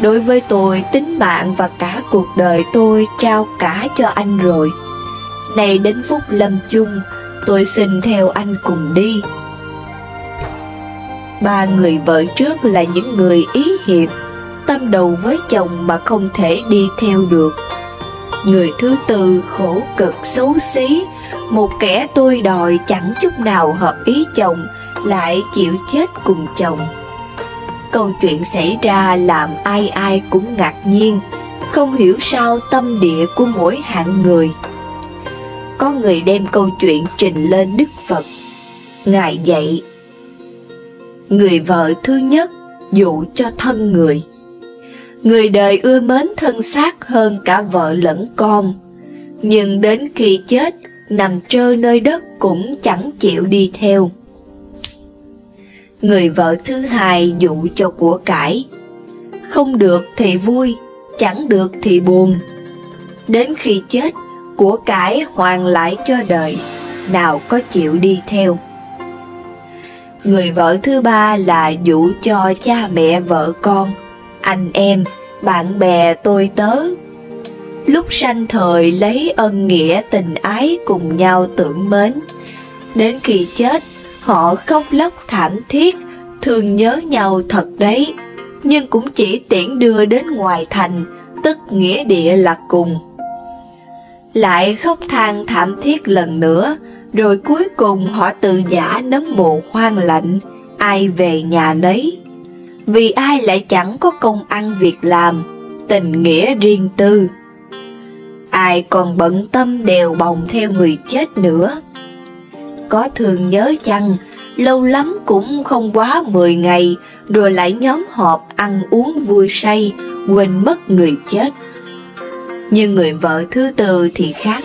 Đối với tôi, tính mạng và cả cuộc đời tôi trao cả cho anh rồi. Nay đến phút lâm chung, tôi xin theo anh cùng đi. 3 người vợ trước là những người ý hiệp, tâm đầu với chồng mà không thể đi theo được. Người thứ tư khổ cực xấu xí, một kẻ tôi đòi chẳng chút nào hợp ý chồng, lại chịu chết cùng chồng. Câu chuyện xảy ra làm ai ai cũng ngạc nhiên, không hiểu sao tâm địa của mỗi hạng người. Có người đem câu chuyện trình lên Đức Phật. Ngài dạy: người vợ thứ nhất dụ cho thân người. Người đời ưa mến thân xác hơn cả vợ lẫn con, nhưng đến khi chết, nằm trơ nơi đất cũng chẳng chịu đi theo. Người vợ thứ hai dụ cho của cải. Không được thì vui, chẳng được thì buồn. Đến khi chết, của cải hoàn lại cho đời, nào có chịu đi theo. Người vợ thứ ba là dụ cho cha mẹ vợ con, anh em, bạn bè tôi tớ. Lúc sanh thời lấy ân nghĩa tình ái cùng nhau tưởng mến. Đến khi chết, họ khóc lóc thảm thiết, thương nhớ nhau thật đấy, nhưng cũng chỉ tiễn đưa đến ngoài thành, tức nghĩa địa là cùng. Lại khóc than thảm thiết lần nữa, rồi cuối cùng họ từ giã nấm mồ hoang lạnh, ai về nhà nấy. Vì ai lại chẳng có công ăn việc làm, tình nghĩa riêng tư. Ai còn bận tâm đèo bồng theo người chết nữa. Có thương nhớ chăng, lâu lắm cũng không quá 10 ngày, rồi lại nhóm họp ăn uống vui say, quên mất người chết. Nhưng người vợ thứ tư thì khác.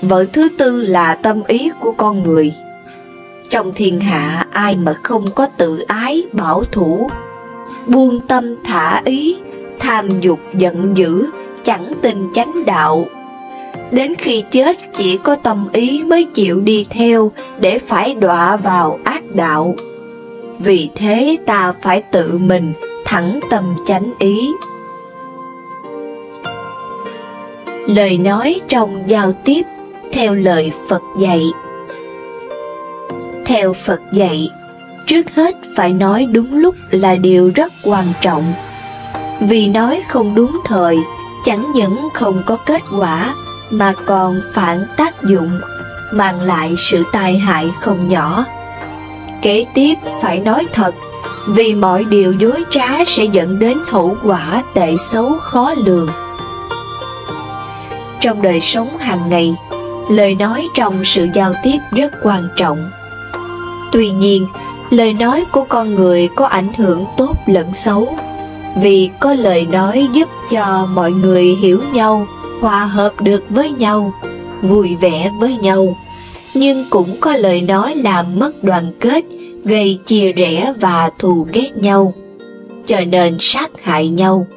Vợ thứ tư là tâm ý của con người. Trong thiên hạ ai mà không có tự ái bảo thủ, buông tâm thả ý, tham dục giận dữ, chẳng tin chánh đạo. Đến khi chết chỉ có tâm ý mới chịu đi theo, để phải đọa vào ác đạo. Vì thế ta phải tự mình thẳng tâm chánh ý. Lời nói trong giao tiếp theo lời Phật dạy. Theo Phật dạy, trước hết phải nói đúng lúc là điều rất quan trọng. Vì nói không đúng thời, chẳng những không có kết quả, mà còn phản tác dụng, mang lại sự tai hại không nhỏ. Kế tiếp phải nói thật, vì mọi điều dối trá sẽ dẫn đến hậu quả tệ xấu khó lường. Trong đời sống hàng ngày, lời nói trong sự giao tiếp rất quan trọng. Tuy nhiên, lời nói của con người có ảnh hưởng tốt lẫn xấu, vì có lời nói giúp cho mọi người hiểu nhau, hòa hợp được với nhau, vui vẻ với nhau, nhưng cũng có lời nói làm mất đoàn kết, gây chia rẽ và thù ghét nhau, cho nên sát hại nhau.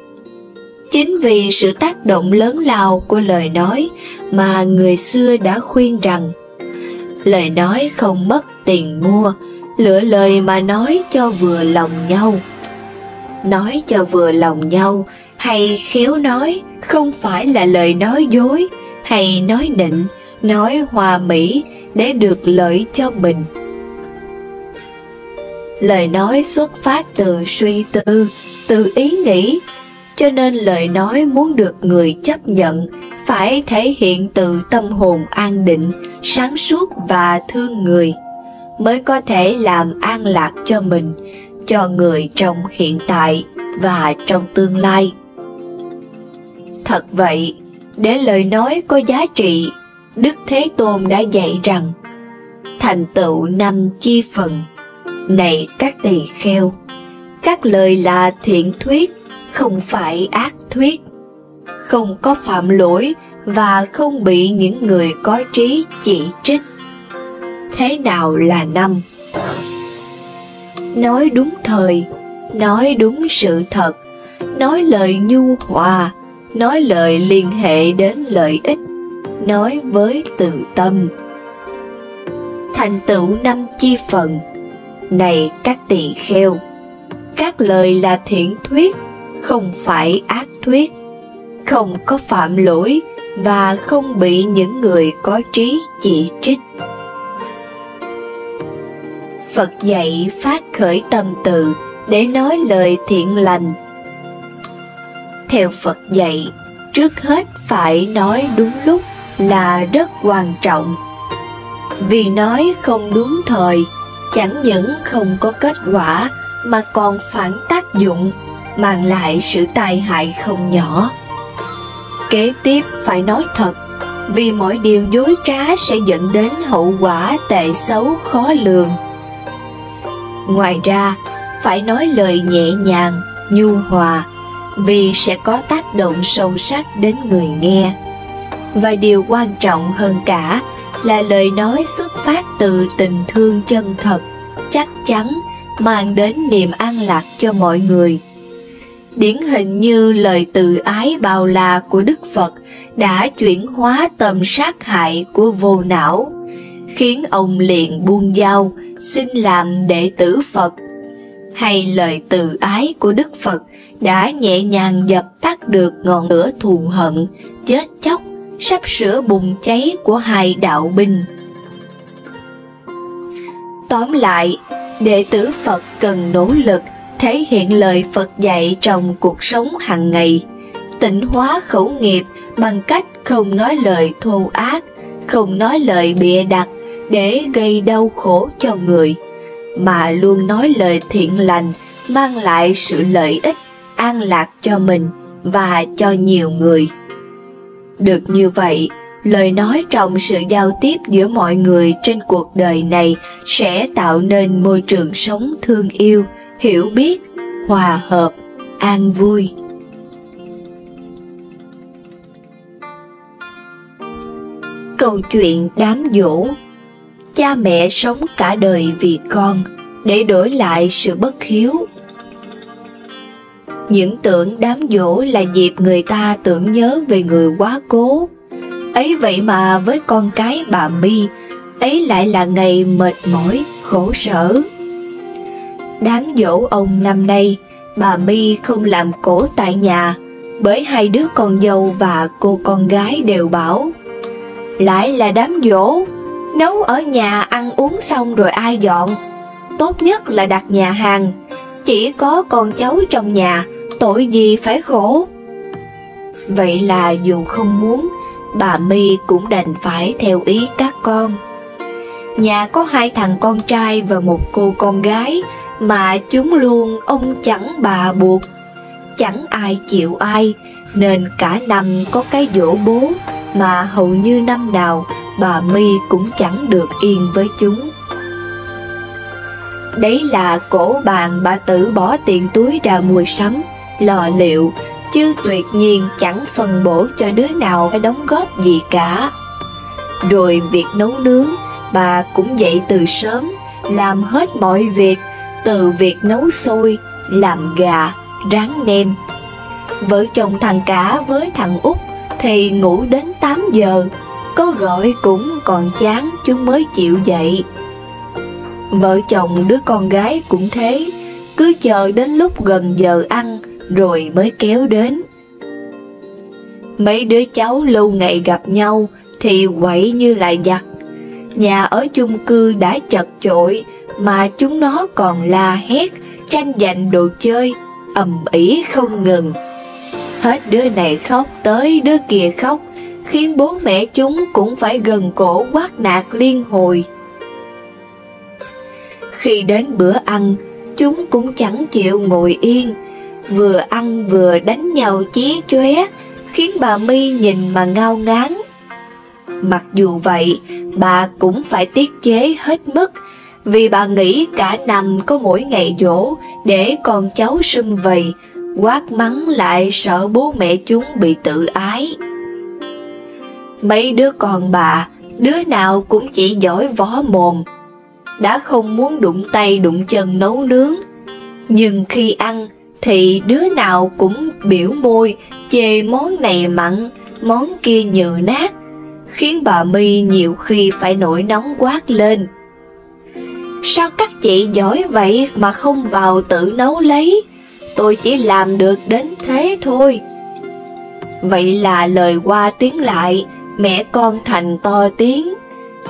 Chính vì sự tác động lớn lao của lời nói mà người xưa đã khuyên rằng lời nói không mất tiền mua, lựa lời mà nói cho vừa lòng nhau. Nói cho vừa lòng nhau hay khéo nói không phải là lời nói dối hay nói nịnh, nói hòa mỹ để được lợi cho mình. Lời nói xuất phát từ suy tư, từ ý nghĩ, cho nên lời nói muốn được người chấp nhận phải thể hiện từ tâm hồn an định, sáng suốt và thương người, mới có thể làm an lạc cho mình, cho người trong hiện tại và trong tương lai. Thật vậy, để lời nói có giá trị, Đức Thế Tôn đã dạy rằng: thành tựu 5 chi phần. Này các tỳ kheo, các lời là thiện thuyết, không phải ác thuyết, không có phạm lỗi và không bị những người có trí chỉ trích. Thế nào là 5? Nói đúng thời, nói đúng sự thật, nói lời nhu hòa, nói lời liên hệ đến lợi ích, nói với từ tâm. Thành tựu 5 chi phần. Này các tỳ kheo, các lời là thiện thuyết, không phải ác thuyết, không có phạm lỗi và không bị những người có trí chỉ trích. Phật dạy phát khởi tâm từ để nói lời thiện lành. Theo Phật dạy, trước hết phải nói đúng lúc là rất quan trọng. Vì nói không đúng thời, chẳng những không có kết quả mà còn phản tác dụng, mang lại sự tai hại không nhỏ. Kế tiếp phải nói thật, vì mọi điều dối trá sẽ dẫn đến hậu quả tệ xấu khó lường. Ngoài ra, phải nói lời nhẹ nhàng, nhu hòa, vì sẽ có tác động sâu sắc đến người nghe. Và điều quan trọng hơn cả là lời nói xuất phát từ tình thương chân thật, chắc chắn, mang đến niềm an lạc cho mọi người. Điển hình như lời từ ái bao la của Đức Phật đã chuyển hóa tâm sát hại của Vô Não, khiến ông liền buông dao, xin làm đệ tử Phật. Hay lời từ ái của Đức Phật đã nhẹ nhàng dập tắt được ngọn lửa thù hận, chết chóc, sắp sửa bùng cháy của hai đạo binh. Tóm lại, đệ tử Phật cần nỗ lực thể hiện lời Phật dạy trong cuộc sống hàng ngày, tịnh hóa khẩu nghiệp bằng cách không nói lời thô ác, không nói lời bịa đặt để gây đau khổ cho người, mà luôn nói lời thiện lành mang lại sự lợi ích, an lạc cho mình và cho nhiều người. Được như vậy, lời nói trong sự giao tiếp giữa mọi người trên cuộc đời này sẽ tạo nên môi trường sống thương yêu, hiểu biết, hòa hợp, an vui. Câu chuyện đám giỗ. Cha mẹ sống cả đời vì con, để đổi lại sự bất hiếu. Những tưởng đám giỗ là dịp người ta tưởng nhớ về người quá cố. Ấy vậy mà với con cái bà My, ấy lại là ngày mệt mỏi, khổ sở. Đám giỗ ông năm nay, bà My không làm cỗ tại nhà, bởi hai đứa con dâu và cô con gái đều bảo: lại là đám giỗ, nấu ở nhà ăn uống xong rồi ai dọn? Tốt nhất là đặt nhà hàng, chỉ có con cháu trong nhà, tội gì phải khổ. Vậy là dù không muốn, bà My cũng đành phải theo ý các con. Nhà có 2 thằng con trai và 1 cô con gái, mà chúng luôn ông chẳng bà buộc, chẳng ai chịu ai, nên cả năm có cái giỗ bố mà hầu như năm nào bà My cũng chẳng được yên với chúng. Đấy là cổ bàn bà tự bỏ tiền túi ra mua sắm, lò liệu, chứ tuyệt nhiên chẳng phân bổ cho đứa nào phải đóng góp gì cả. Rồi việc nấu nướng, bà cũng dậy từ sớm, làm hết mọi việc, từ việc nấu xôi, làm gà, rán nem. Vợ chồng thằng Cả với thằng Út thì ngủ đến 8 giờ, có gọi cũng còn chán chúng mới chịu dậy. Vợ chồng đứa con gái cũng thế, cứ chờ đến lúc gần giờ ăn rồi mới kéo đến. Mấy đứa cháu lâu ngày gặp nhau thì quậy như là giặc. Nhà ở chung cư đã chật chội mà chúng nó còn la hét, tranh giành đồ chơi, ầm ĩ không ngừng. Hết đứa này khóc tới đứa kia khóc, khiến bố mẹ chúng cũng phải gần cổ quát nạt liên hồi. Khi đến bữa ăn, chúng cũng chẳng chịu ngồi yên, vừa ăn vừa đánh nhau chí chóe, khiến bà My nhìn mà ngao ngán. Mặc dù vậy, bà cũng phải tiết chế hết mức, vì bà nghĩ cả năm có mỗi ngày giỗ để con cháu sum vầy, quát mắng lại sợ bố mẹ chúng bị tự ái. Mấy đứa con bà, đứa nào cũng chỉ giỏi võ mồm, đã không muốn đụng tay đụng chân nấu nướng, nhưng khi ăn thì đứa nào cũng biểu môi chê món này mặn, món kia nhừ nát, khiến bà My nhiều khi phải nổi nóng quát lên: "Sao các chị giỏi vậy mà không vào tự nấu lấy? Tôi chỉ làm được đến thế thôi." Vậy là lời qua tiếng lại, mẹ con thành to tiếng.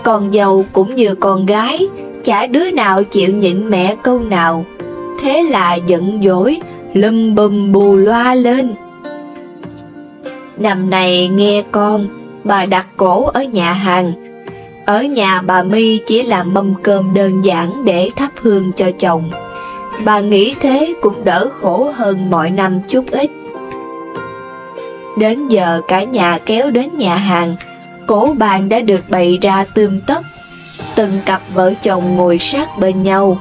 Con dâu cũng như con gái, chả đứa nào chịu nhịn mẹ câu nào. Thế là giận dỗi, lum bum bù loa lên. Năm này nghe con, bà đặt cổ ở nhà hàng. Ở nhà bà My chỉ làm mâm cơm đơn giản để thắp hương cho chồng. Bà nghĩ thế cũng đỡ khổ hơn mọi năm chút ít. Đến giờ cả nhà kéo đến nhà hàng, cỗ bàn đã được bày ra tươm tất. Từng cặp vợ chồng ngồi sát bên nhau.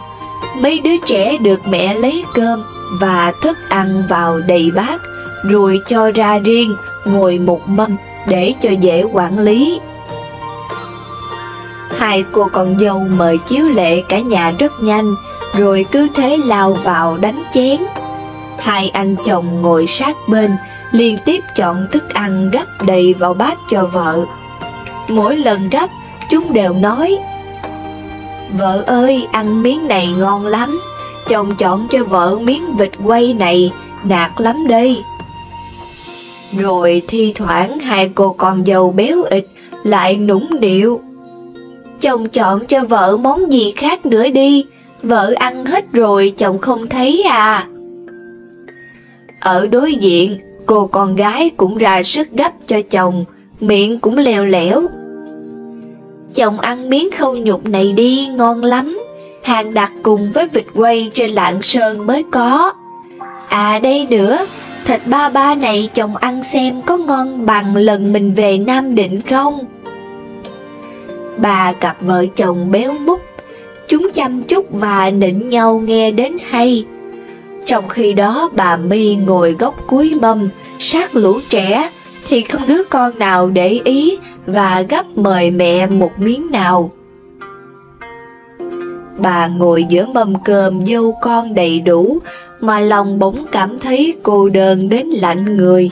Mấy đứa trẻ được mẹ lấy cơm và thức ăn vào đầy bát, rồi cho ra riêng ngồi một mâm để cho dễ quản lý. Hai cô con dâu mời chiếu lệ cả nhà rất nhanh, rồi cứ thế lao vào đánh chén. Hai anh chồng ngồi sát bên, liên tiếp chọn thức ăn gắp đầy vào bát cho vợ. Mỗi lần gắp, chúng đều nói: "Vợ ơi, ăn miếng này ngon lắm, chồng chọn cho vợ miếng vịt quay này, nạc lắm đây." Rồi thi thoảng hai cô con dâu béo ịch lại nũng nịu: "Chồng chọn cho vợ món gì khác nữa đi, vợ ăn hết rồi chồng không thấy à." Ở đối diện, cô con gái cũng ra sức gắp cho chồng, miệng cũng lèo lẻo: "Chồng ăn miếng khâu nhục này đi, ngon lắm, hàng đặt cùng với vịt quay trên Lạng Sơn mới có. À đây nữa, thịt ba ba này chồng ăn xem có ngon bằng lần mình về Nam Định không?" Ba cặp vợ chồng béo múp, chúng chăm chút và nịnh nhau nghe đến hay. Trong khi đó bà My ngồi góc cuối mâm, sát lũ trẻ, thì không đứa con nào để ý và gắp mời mẹ một miếng nào. Bà ngồi giữa mâm cơm dâu con đầy đủ, mà lòng bỗng cảm thấy cô đơn đến lạnh người.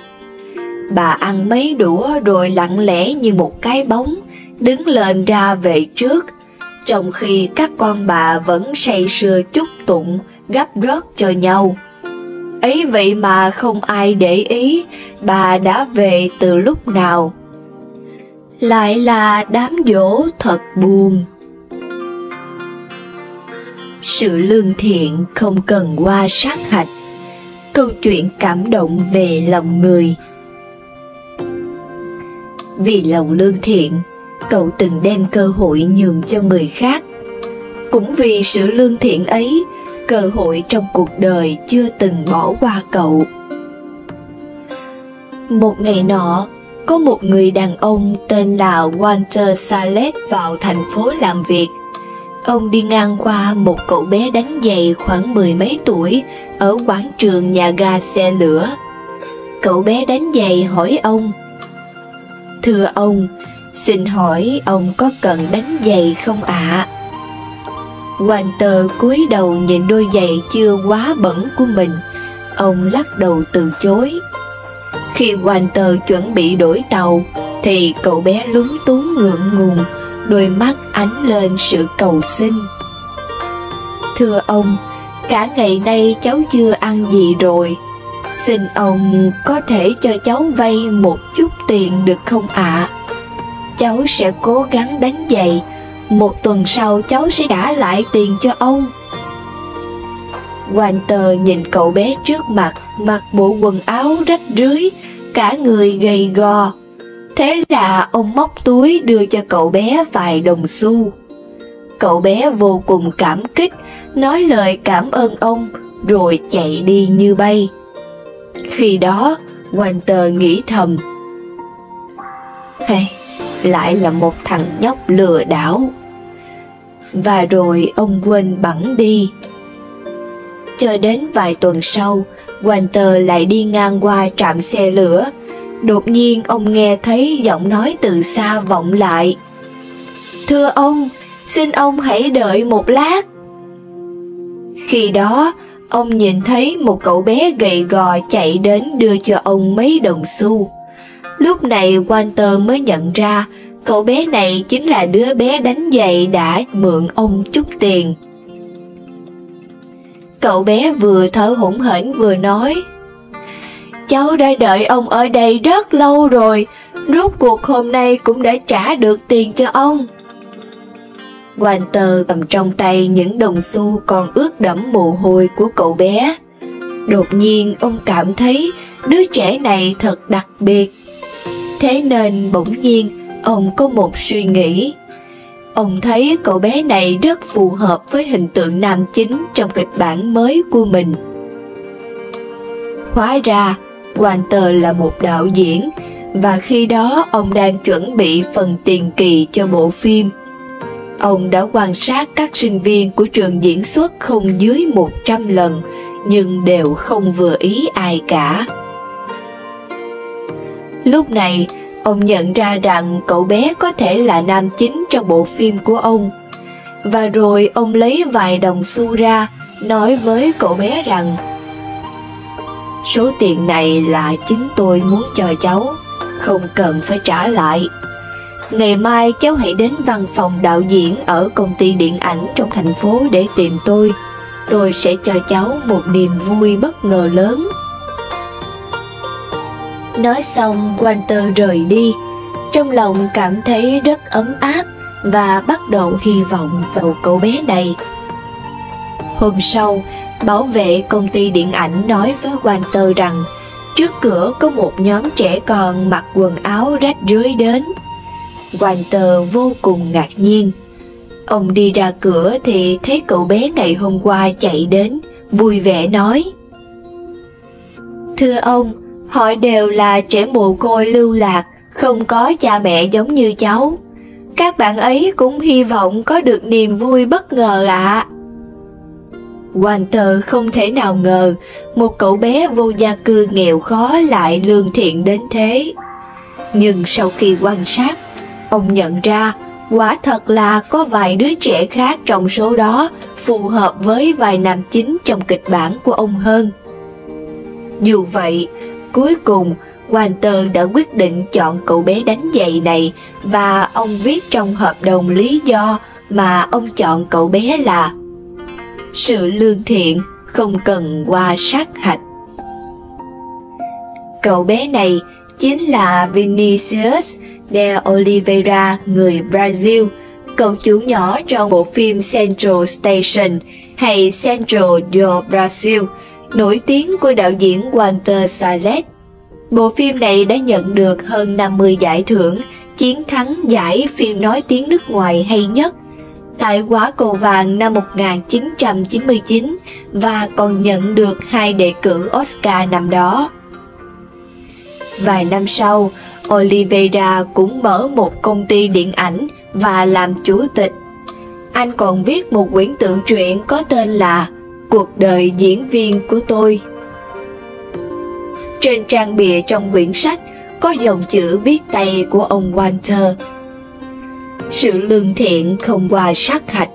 Bà ăn mấy đũa rồi lặng lẽ như một cái bóng, đứng lên ra về trước, trong khi các con bà vẫn say sưa chúc tụng, gắp rót cho nhau. Ấy vậy mà không ai để ý bà đã về từ lúc nào. Lại là đám giỗ thật buồn. Sự lương thiện không cần qua sát hạch. Câu chuyện cảm động về lòng người. Vì lòng lương thiện, cậu từng đem cơ hội nhường cho người khác. Cũng vì sự lương thiện ấy, cơ hội trong cuộc đời chưa từng bỏ qua cậu. Một ngày nọ, có một người đàn ông tên là Walter Sallet vào thành phố làm việc. Ông đi ngang qua một cậu bé đánh giày khoảng 10 mấy tuổi ở quảng trường nhà ga xe lửa. Cậu bé đánh giày hỏi ông: "Thưa ông, xin hỏi ông có cần đánh giày không ạ?" Walter cúi đầu nhìn đôi giày chưa quá bẩn của mình. Ông lắc đầu từ chối. Khi Walter chuẩn bị đổi tàu thì cậu bé lúng túng ngượng ngùng, đôi mắt ánh lên sự cầu xin. Thưa ông, cả ngày nay cháu chưa ăn gì rồi. Xin ông có thể cho cháu vay một chút tiền được không ạ? Cháu sẽ cố gắng đánh giày. Một tuần sau cháu sẽ trả lại tiền cho ông. Walter nhìn cậu bé trước mặt, mặc bộ quần áo rách rưới, cả người gầy gò. Thế là ông móc túi đưa cho cậu bé vài đồng xu. Cậu bé vô cùng cảm kích, nói lời cảm ơn ông, rồi chạy đi như bay. Khi đó, Walter nghĩ thầm, hay, lại là một thằng nhóc lừa đảo. Và rồi ông quên bẵng đi. Cho đến vài tuần sau, Walter lại đi ngang qua trạm xe lửa. Đột nhiên ông nghe thấy giọng nói từ xa vọng lại. Thưa ông, xin ông hãy đợi một lát. Khi đó, ông nhìn thấy một cậu bé gầy gò chạy đến đưa cho ông mấy đồng xu. Lúc này Walter mới nhận ra cậu bé này chính là đứa bé đánh giày đã mượn ông chút tiền. Cậu bé vừa thở hổn hển vừa nói, cháu đã đợi ông ở đây rất lâu rồi, rốt cuộc hôm nay cũng đã trả được tiền cho ông. Walter cầm trong tay những đồng xu còn ướt đẫm mồ hôi của cậu bé. Đột nhiên ông cảm thấy đứa trẻ này thật đặc biệt. Thế nên bỗng nhiên ông có một suy nghĩ. Ông thấy cậu bé này rất phù hợp với hình tượng nam chính trong kịch bản mới của mình. Hóa ra, Walter là một đạo diễn, và khi đó ông đang chuẩn bị phần tiền kỳ cho bộ phim. Ông đã quan sát các sinh viên của trường diễn xuất không dưới 100 lần, nhưng đều không vừa ý ai cả. Lúc này, ông nhận ra rằng cậu bé có thể là nam chính trong bộ phim của ông. Và rồi ông lấy vài đồng xu ra, nói với cậu bé rằng, số tiền này là chính tôi muốn cho cháu, không cần phải trả lại. Ngày mai cháu hãy đến văn phòng đạo diễn ở công ty điện ảnh trong thành phố để tìm tôi sẽ cho cháu một niềm vui bất ngờ lớn. Nói xong, Walter rời đi, trong lòng cảm thấy rất ấm áp và bắt đầu hy vọng vào cậu bé này. Hôm sau, bảo vệ công ty điện ảnh nói với Walter rằng trước cửa có một nhóm trẻ con mặc quần áo rách rưới đến. Walter vô cùng ngạc nhiên. Ông đi ra cửa thì thấy cậu bé ngày hôm qua chạy đến, vui vẻ nói, thưa ông, họ đều là trẻ mồ côi lưu lạc, không có cha mẹ giống như cháu. Các bạn ấy cũng hy vọng có được niềm vui bất ngờ ạ. Walter không thể nào ngờ một cậu bé vô gia cư nghèo khó lại lương thiện đến thế. Nhưng sau khi quan sát, ông nhận ra quả thật là có vài đứa trẻ khác trong số đó phù hợp với vài nam chính trong kịch bản của ông hơn. Dù vậy, cuối cùng Walter đã quyết định chọn cậu bé đánh giày này, và ông viết trong hợp đồng lý do mà ông chọn cậu bé là sự lương thiện không cần qua sát hạch. Cậu bé này chính là Vinicius de Oliveira, người Brazil, cậu chủ nhỏ trong bộ phim Central Station hay Central do Brasil, nổi tiếng của đạo diễn Walter Salles. Bộ phim này đã nhận được hơn 50 giải thưởng, chiến thắng giải phim nói tiếng nước ngoài hay nhất tại Quả Cầu Vàng năm 1999 và còn nhận được 2 đề cử Oscar năm đó. Vài năm sau, Oliveira cũng mở một công ty điện ảnh và làm chủ tịch. Anh còn viết một quyển tự truyện có tên là Cuộc đời diễn viên của tôi. Trên trang bìa trong quyển sách có dòng chữ viết tay của ông Walter: sự lương thiện không qua sát hạch,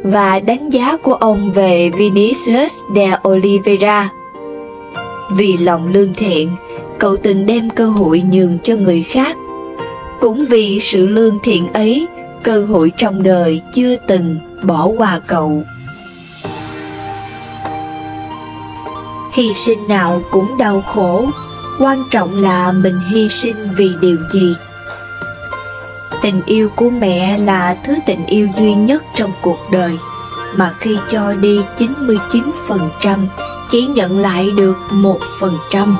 và đánh giá của ông về Vinicius de Oliveira. Vì lòng lương thiện, cậu từng đem cơ hội nhường cho người khác. Cũng vì sự lương thiện ấy, cơ hội trong đời chưa từng bỏ qua cậu. Hy sinh nào cũng đau khổ, quan trọng là mình hy sinh vì điều gì. Tình yêu của mẹ là thứ tình yêu duy nhất trong cuộc đời, mà khi cho đi 99%, chỉ nhận lại được 1%.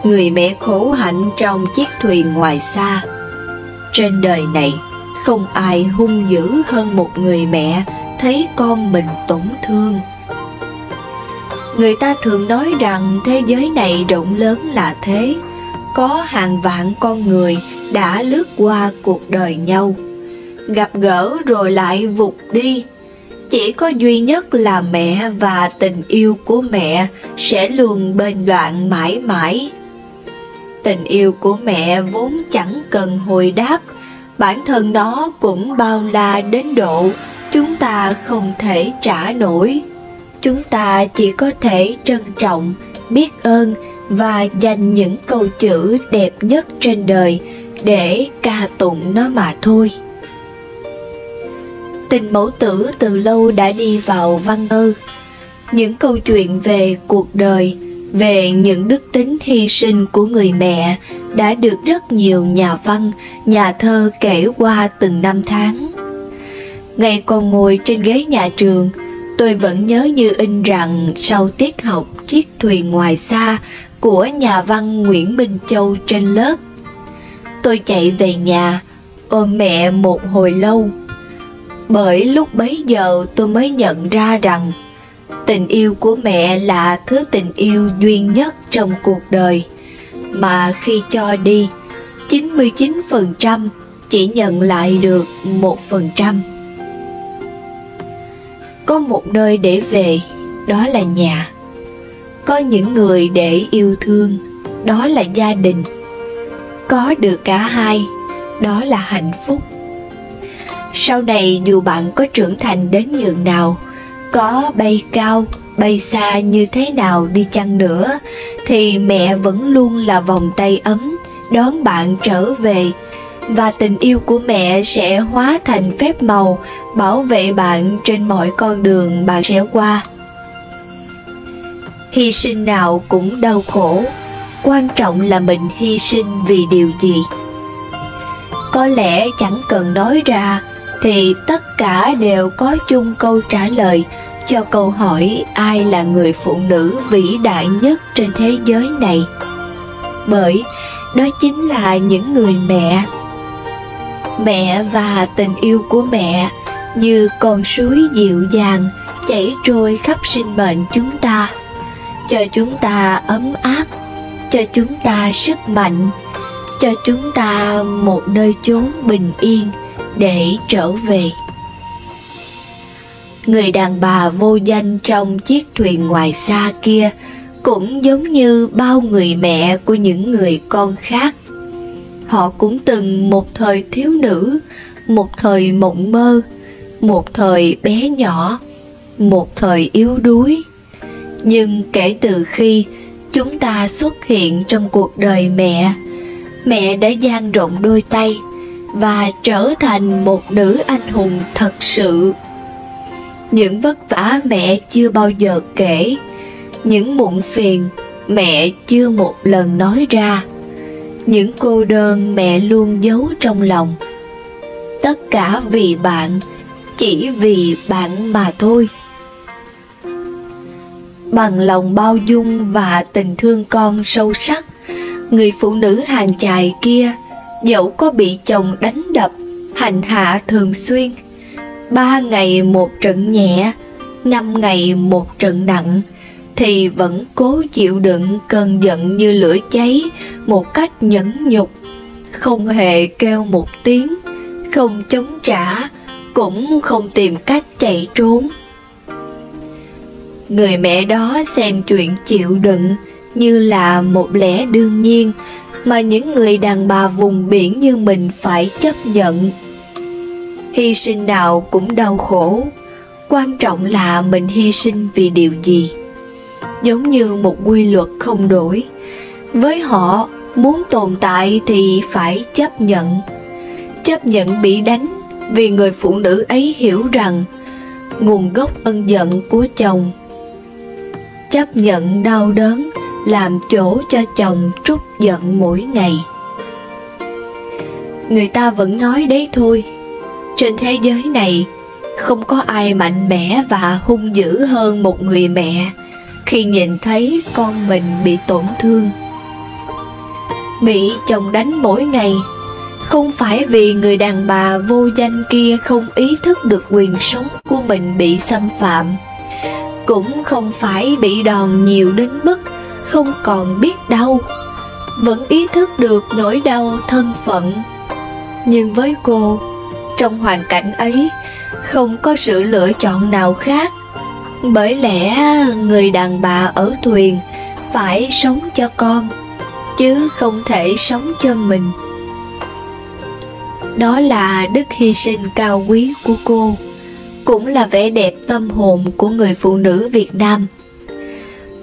Người mẹ khổ hạnh trong chiếc thuyền ngoài xa. Trên đời này, không ai hung dữ hơn một người mẹ thấy con mình tổn thương. Người ta thường nói rằng thế giới này rộng lớn là thế, có hàng vạn con người đã lướt qua cuộc đời nhau, gặp gỡ rồi lại vụt đi. Chỉ có duy nhất là mẹ và tình yêu của mẹ sẽ luôn bên đoạn mãi mãi. Tình yêu của mẹ vốn chẳng cần hồi đáp, bản thân nó cũng bao la đến độ chúng ta không thể trả nổi. Chúng ta chỉ có thể trân trọng, biết ơn và dành những câu chữ đẹp nhất trên đời để ca tụng nó mà thôi. Tình mẫu tử từ lâu đã đi vào văn thơ. Những câu chuyện về cuộc đời, về những đức tính hy sinh của người mẹ đã được rất nhiều nhà văn, nhà thơ kể qua từng năm tháng. Ngày còn ngồi trên ghế nhà trường, tôi vẫn nhớ như in rằng sau tiết học Chiếc thuyền ngoài xa của nhà văn Nguyễn Minh Châu trên lớp, tôi chạy về nhà ôm mẹ một hồi lâu. Bởi lúc bấy giờ tôi mới nhận ra rằng tình yêu của mẹ là thứ tình yêu duy nhất trong cuộc đời, mà khi cho đi 99% chỉ nhận lại được 1%. Có một nơi để về, đó là nhà. Có những người để yêu thương, đó là gia đình. Có được cả hai, đó là hạnh phúc. Sau này dù bạn có trưởng thành đến nhường nào, có bay cao, bay xa như thế nào đi chăng nữa, thì mẹ vẫn luôn là vòng tay ấm đón bạn trở về, và tình yêu của mẹ sẽ hóa thành phép màu bảo vệ bạn trên mọi con đường bạn sẽ qua. Hy sinh nào cũng đau khổ, quan trọng là mình hy sinh vì điều gì. Có lẽ chẳng cần nói ra thì tất cả đều có chung câu trả lời cho câu hỏi ai là người phụ nữ vĩ đại nhất trên thế giới này. Bởi đó chính là những người mẹ. Mẹ và tình yêu của mẹ như con suối dịu dàng chảy trôi khắp sinh mệnh chúng ta, cho chúng ta ấm áp, cho chúng ta sức mạnh, cho chúng ta một nơi chốn bình yên để trở về. Người đàn bà vô danh trong chiếc thuyền ngoài xa kia cũng giống như bao người mẹ của những người con khác. Họ cũng từng một thời thiếu nữ, một thời mộng mơ, một thời bé nhỏ, một thời yếu đuối. Nhưng kể từ khi chúng ta xuất hiện trong cuộc đời mẹ, mẹ đã dang rộng đôi tay và trở thành một nữ anh hùng thật sự. Những vất vả mẹ chưa bao giờ kể, những muộn phiền mẹ chưa một lần nói ra, những cô đơn mẹ luôn giấu trong lòng. Tất cả vì bạn, chỉ vì bạn mà thôi. Bằng lòng bao dung và tình thương con sâu sắc, người phụ nữ hàng chài kia dẫu có bị chồng đánh đập, hành hạ thường xuyên, 3 ngày một trận nhẹ, 5 ngày một trận nặng, thì vẫn cố chịu đựng cơn giận như lửa cháy một cách nhẫn nhục, không hề kêu một tiếng, không chống trả, cũng không tìm cách chạy trốn. Người mẹ đó xem chuyện chịu đựng như là một lẽ đương nhiên mà những người đàn bà vùng biển như mình phải chấp nhận. Hy sinh nào cũng đau khổ, quan trọng là mình hy sinh vì điều gì. Giống như một quy luật không đổi, Với họ, muốn tồn tại thì phải chấp nhận bị đánh, vì người phụ nữ ấy hiểu rằng nguồn gốc ân giận của chồng. Chấp nhận đau đớn, làm chỗ cho chồng trút giận mỗi ngày. Người ta vẫn nói đấy thôi, trên thế giới này không có ai mạnh mẽ và hung dữ hơn một người mẹ khi nhìn thấy con mình bị tổn thương. Bị chồng đánh mỗi ngày không phải vì người đàn bà vô danh kia không ý thức được quyền sống của mình bị xâm phạm, cũng không phải bị đòn nhiều đến mức không còn biết đau, vẫn ý thức được nỗi đau thân phận. Nhưng với cô, trong hoàn cảnh ấy không có sự lựa chọn nào khác, bởi lẽ người đàn bà ở thuyền phải sống cho con, chứ không thể sống cho mình. Đó là đức hy sinh cao quý của cô, cũng là vẻ đẹp tâm hồn của người phụ nữ Việt Nam.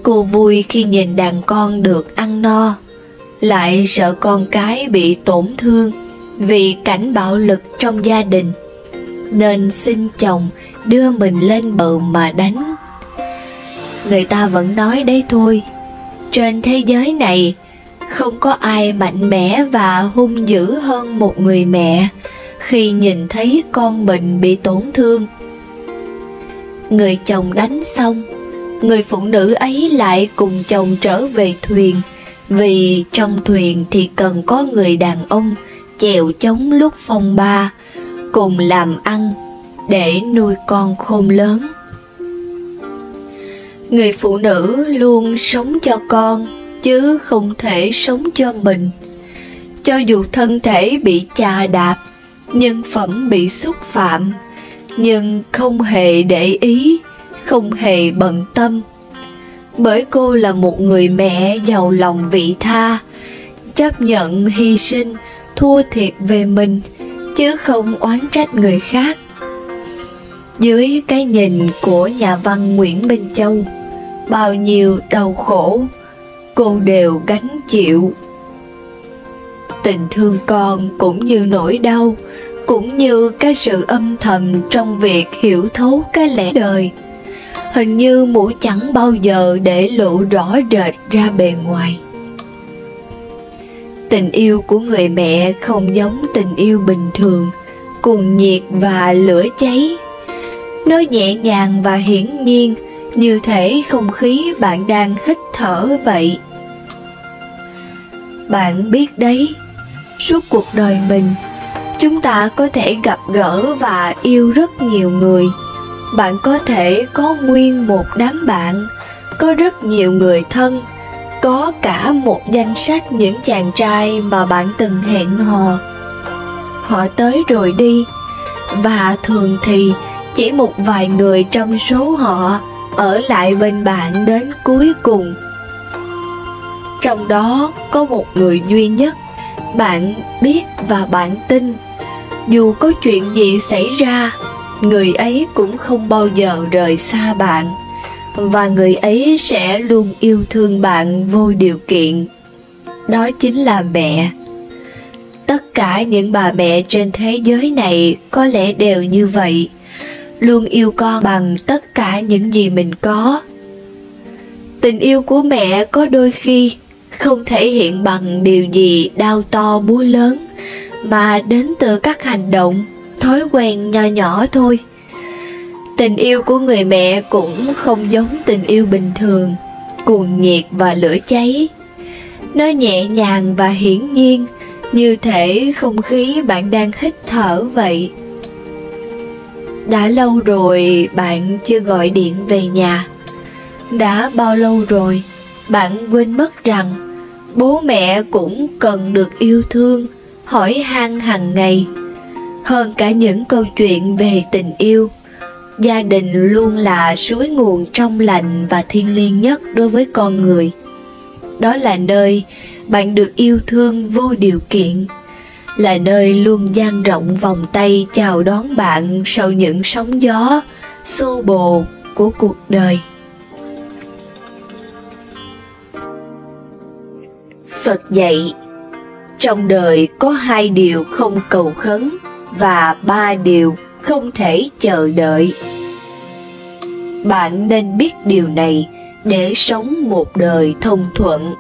Cô vui khi nhìn đàn con được ăn no, lại sợ con cái bị tổn thương vì cảnh bạo lực trong gia đình, nên xin chồng đưa mình lên bờ mà đánh. Người ta vẫn nói đấy thôi, trên thế giới này không có ai mạnh mẽ và hung dữ hơn một người mẹ khi nhìn thấy con mình bị tổn thương. Người chồng đánh xong, người phụ nữ ấy lại cùng chồng trở về thuyền, vì trong thuyền thì cần có người đàn ông chèo chống lúc phong ba, cùng làm ăn để nuôi con khôn lớn. Người phụ nữ luôn sống cho con, chứ không thể sống cho mình. Cho dù thân thể bị chà đạp, nhân phẩm bị xúc phạm, nhưng không hề để ý, không hề bận tâm. Bởi cô là một người mẹ giàu lòng vị tha, chấp nhận hy sinh, thua thiệt về mình, chứ không oán trách người khác. Dưới cái nhìn của nhà văn Nguyễn Minh Châu, bao nhiêu đau khổ cô đều gánh chịu. Tình thương con cũng như nỗi đau, cũng như cái sự âm thầm trong việc hiểu thấu cái lẽ đời, hình như mũi chẳng bao giờ để lộ rõ rệt ra bề ngoài. Tình yêu của người mẹ không giống tình yêu bình thường, cuồng nhiệt và lửa cháy. Nó nhẹ nhàng và hiển nhiên, như thể không khí bạn đang hít thở vậy. Bạn biết đấy, suốt cuộc đời mình, chúng ta có thể gặp gỡ và yêu rất nhiều người. Bạn có thể có nguyên một đám bạn, có rất nhiều người thân, có cả một danh sách những chàng trai mà bạn từng hẹn hò. Họ tới rồi đi, và thường thì chỉ một vài người trong số họ ở lại bên bạn đến cuối cùng. Trong đó có một người duy nhất bạn biết và bạn tin, dù có chuyện gì xảy ra, người ấy cũng không bao giờ rời xa bạn, và người ấy sẽ luôn yêu thương bạn vô điều kiện. Đó chính là mẹ. Tất cả những bà mẹ trên thế giới này có lẽ đều như vậy, luôn yêu con bằng tất cả những gì mình có. Tình yêu của mẹ có đôi khi không thể hiện bằng điều gì đao to búa lớn, mà đến từ các hành động, thói quen nho nhỏ thôi. Tình yêu của người mẹ cũng không giống tình yêu bình thường, cuồng nhiệt và lửa cháy. Nó nhẹ nhàng và hiển nhiên, như thể không khí bạn đang hít thở vậy. Đã lâu rồi bạn chưa gọi điện về nhà. Đã bao lâu rồi bạn quên mất rằng bố mẹ cũng cần được yêu thương, hỏi han hàng ngày. Hơn cả những câu chuyện về tình yêu, gia đình luôn là suối nguồn trong lành và thiêng liêng nhất đối với con người. Đó là nơi bạn được yêu thương vô điều kiện, là nơi luôn dang rộng vòng tay chào đón bạn sau những sóng gió xô bồ của cuộc đời. Phật dạy, trong đời có 2 điều không cầu khấn và 3 điều không thể chờ đợi. Bạn nên biết điều này để sống một đời thông thuận.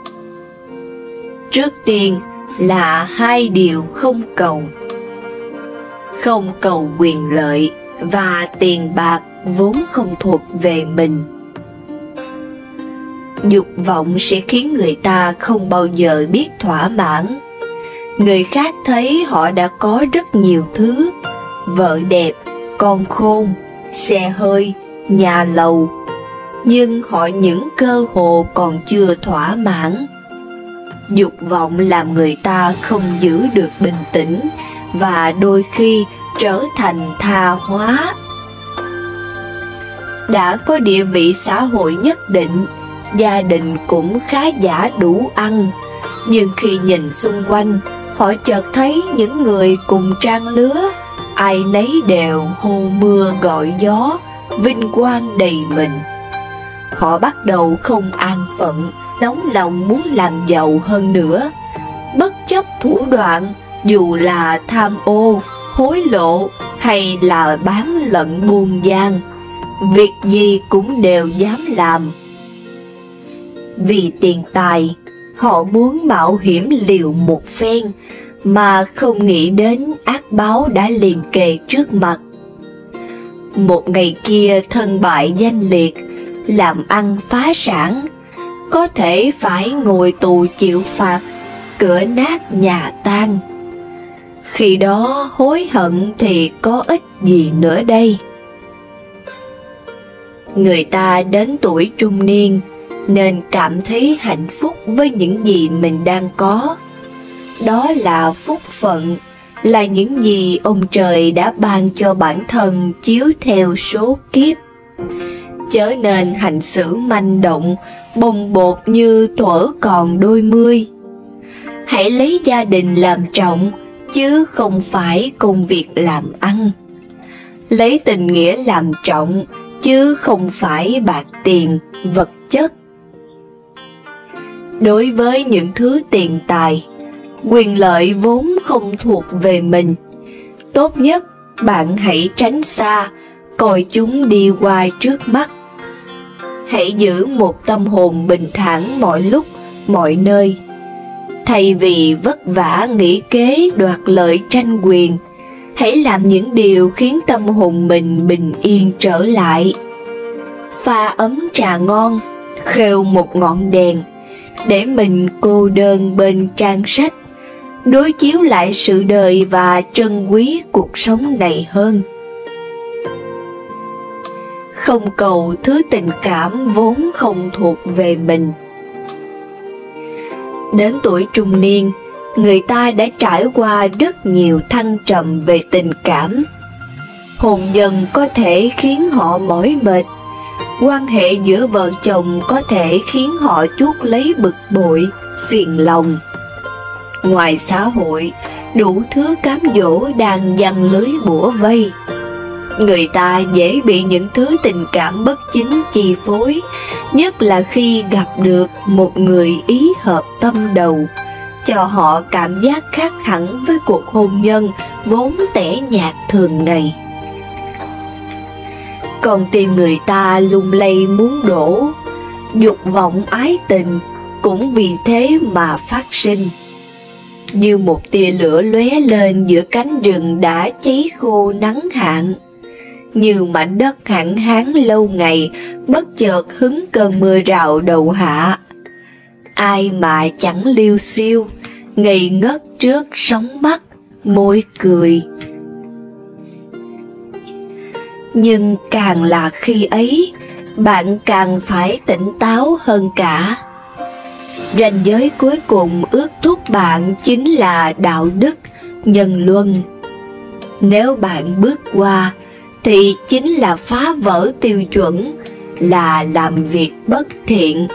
Trước tiên là 2 điều không cầu. Không cầu quyền lợi và tiền bạc vốn không thuộc về mình. Dục vọng sẽ khiến người ta không bao giờ biết thỏa mãn. Người khác thấy họ đã có rất nhiều thứ: vợ đẹp, con khôn, xe hơi, nhà lầu, nhưng họ những cơ hồ còn chưa thỏa mãn. Dục vọng làm người ta không giữ được bình tĩnh và đôi khi trở thành tha hóa. Đã có địa vị xã hội nhất định, gia đình cũng khá giả đủ ăn, nhưng khi nhìn xung quanh, họ chợt thấy những người cùng trang lứa, ai nấy đều hô mưa gọi gió, vinh quang đầy mình. Họ bắt đầu không an phận, nóng lòng muốn làm giàu hơn nữa, bất chấp thủ đoạn, dù là tham ô, hối lộ hay là bán lận buôn gian, việc gì cũng đều dám làm. Vì tiền tài, họ muốn mạo hiểm liều một phen mà không nghĩ đến ác báo đã liền kề trước mặt. Một ngày kia thân bại danh liệt, làm ăn phá sản, có thể phải ngồi tù chịu phạt, cửa nát nhà tan. Khi đó hối hận thì có ích gì nữa đây? Người ta đến tuổi trung niên nên cảm thấy hạnh phúc với những gì mình đang có. Đó là phúc phận, là những gì ông trời đã ban cho bản thân chiếu theo số kiếp. Chớ nên hành xử manh động, bồng bột như thuở còn đôi mươi. Hãy lấy gia đình làm trọng, chứ không phải công việc làm ăn. Lấy tình nghĩa làm trọng, chứ không phải bạc tiền, vật chất. Đối với những thứ tiền tài, quyền lợi vốn không thuộc về mình, tốt nhất bạn hãy tránh xa, coi chúng đi qua trước mắt. Hãy giữ một tâm hồn bình thản mọi lúc, mọi nơi. Thay vì vất vả nghĩ kế đoạt lợi tranh quyền, hãy làm những điều khiến tâm hồn mình bình yên trở lại. Pha ấm trà ngon, khều một ngọn đèn, để mình cô đơn bên trang sách, đối chiếu lại sự đời và trân quý cuộc sống này hơn. Không cầu thứ tình cảm vốn không thuộc về mình. Đến tuổi trung niên, người ta đã trải qua rất nhiều thăng trầm về tình cảm. Hôn nhân có thể khiến họ mỏi mệt, quan hệ giữa vợ chồng có thể khiến họ chuốc lấy bực bội, phiền lòng. Ngoài xã hội, đủ thứ cám dỗ đang giăng lưới bủa vây. Người ta dễ bị những thứ tình cảm bất chính chi phối, nhất là khi gặp được một người ý hợp tâm đầu, cho họ cảm giác khác hẳn với cuộc hôn nhân vốn tẻ nhạt thường ngày. Còn tim người ta lung lay muốn đổ, dục vọng ái tình cũng vì thế mà phát sinh. Như một tia lửa lóe lên giữa cánh rừng đã cháy khô nắng hạn, như mảnh đất hạn hán lâu ngày bất chợt hứng cơn mưa rào đầu hạ. Ai mà chẳng liêu xiêu, ngây ngất trước sóng mắt, môi cười. Nhưng càng là khi ấy, bạn càng phải tỉnh táo hơn cả. Ranh giới cuối cùng ước thúc bạn chính là đạo đức, nhân luân. Nếu bạn bước qua, thì chính là phá vỡ tiêu chuẩn, là làm việc bất thiện,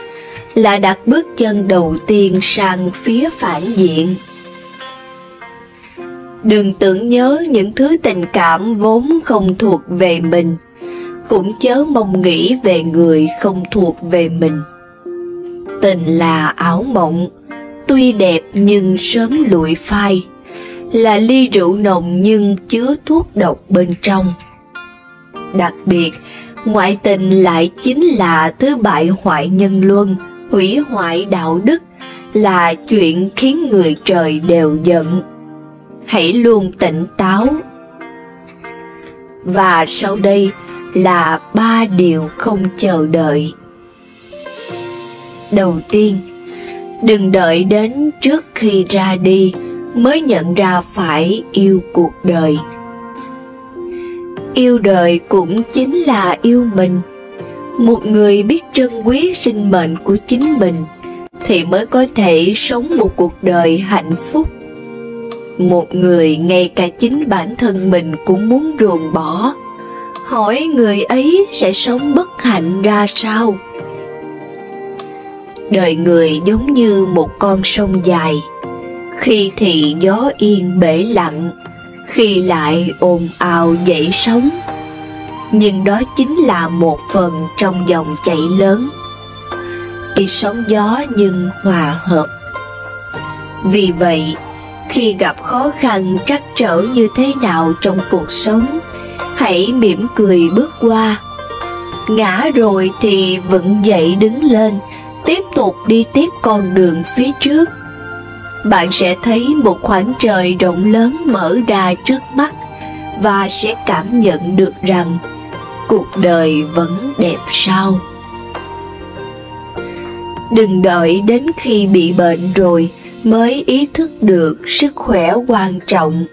là đặt bước chân đầu tiên sang phía phản diện. Đừng tưởng nhớ những thứ tình cảm vốn không thuộc về mình, cũng chớ mong nghĩ về người không thuộc về mình. Tình là ảo mộng, tuy đẹp nhưng sớm lụi phai, là ly rượu nồng nhưng chứa thuốc độc bên trong. Đặc biệt, ngoại tình lại chính là thứ bại hoại nhân luân, hủy hoại đạo đức, là chuyện khiến người trời đều giận. Hãy luôn tỉnh táo. Và sau đây là 3 điều không chờ đợi. Đầu tiên, đừng đợi đến trước khi ra đi mới nhận ra phải yêu cuộc đời. Yêu đời cũng chính là yêu mình. Một người biết trân quý sinh mệnh của chính mình thì mới có thể sống một cuộc đời hạnh phúc. Một người ngay cả chính bản thân mình cũng muốn ruồng bỏ, hỏi người ấy sẽ sống bất hạnh ra sao? Đời người giống như một con sông dài, khi thì gió yên bể lặng, khi lại ồn ào dậy sóng. Nhưng đó chính là một phần trong dòng chảy lớn, ít sóng gió nhưng hòa hợp. Vì vậy, khi gặp khó khăn trắc trở như thế nào trong cuộc sống, hãy mỉm cười bước qua. Ngã rồi thì vẫn dậy đứng lên, tiếp tục đi tiếp con đường phía trước. Bạn sẽ thấy một khoảng trời rộng lớn mở ra trước mắt và sẽ cảm nhận được rằng cuộc đời vẫn đẹp sao. Đừng đợi đến khi bị bệnh rồi mới ý thức được sức khỏe quan trọng.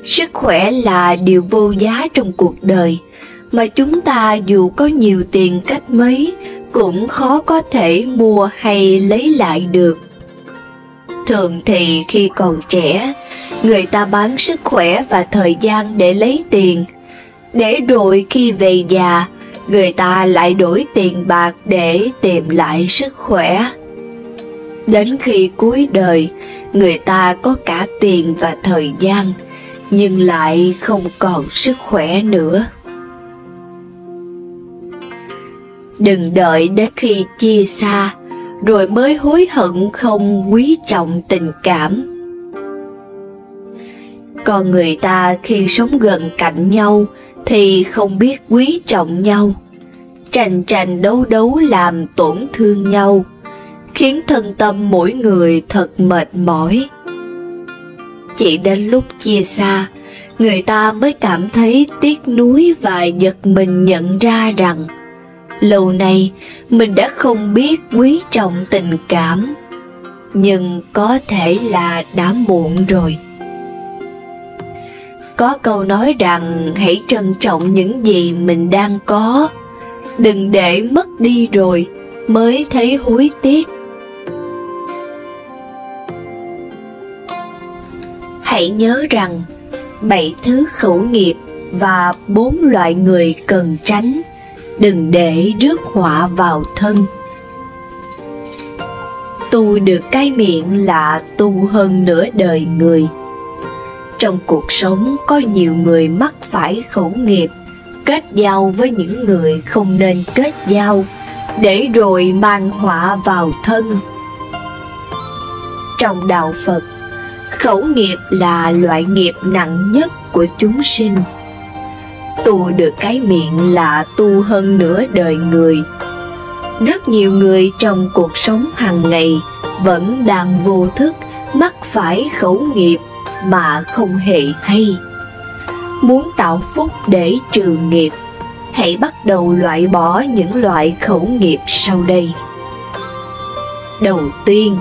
Sức khỏe là điều vô giá trong cuộc đời, mà chúng ta dù có nhiều tiền cách mấy cũng khó có thể mua hay lấy lại được. Thường thì khi còn trẻ, người ta bán sức khỏe và thời gian để lấy tiền, để rồi khi về già, người ta lại đổi tiền bạc để tìm lại sức khỏe. Đến khi cuối đời, người ta có cả tiền và thời gian, nhưng lại không còn sức khỏe nữa. Đừng đợi đến khi chia xa, rồi mới hối hận không quý trọng tình cảm. Còn người ta khi sống gần cạnh nhau thì không biết quý trọng nhau, tranh tranh đấu đấu làm tổn thương nhau, khiến thân tâm mỗi người thật mệt mỏi. Chỉ đến lúc chia xa, người ta mới cảm thấy tiếc nuối và giật mình nhận ra rằng lâu nay mình đã không biết quý trọng tình cảm, nhưng có thể là đã muộn rồi. Có câu nói rằng hãy trân trọng những gì mình đang có, đừng để mất đi rồi mới thấy hối tiếc. Hãy nhớ rằng 7 thứ khẩu nghiệp và 4 loại người cần tránh, đừng để rước họa vào thân. Tu được cái miệng là tu hơn nửa đời người. Trong cuộc sống có nhiều người mắc phải khẩu nghiệp, kết giao với những người không nên kết giao, để rồi mang họa vào thân. Trong đạo Phật, khẩu nghiệp là loại nghiệp nặng nhất của chúng sinh. Tu được cái miệng là tu hơn nửa đời người. Rất nhiều người trong cuộc sống hàng ngày vẫn đang vô thức mắc phải khẩu nghiệp mà không hề hay. Muốn tạo phúc để trừ nghiệp, hãy bắt đầu loại bỏ những loại khẩu nghiệp sau đây. Đầu tiên,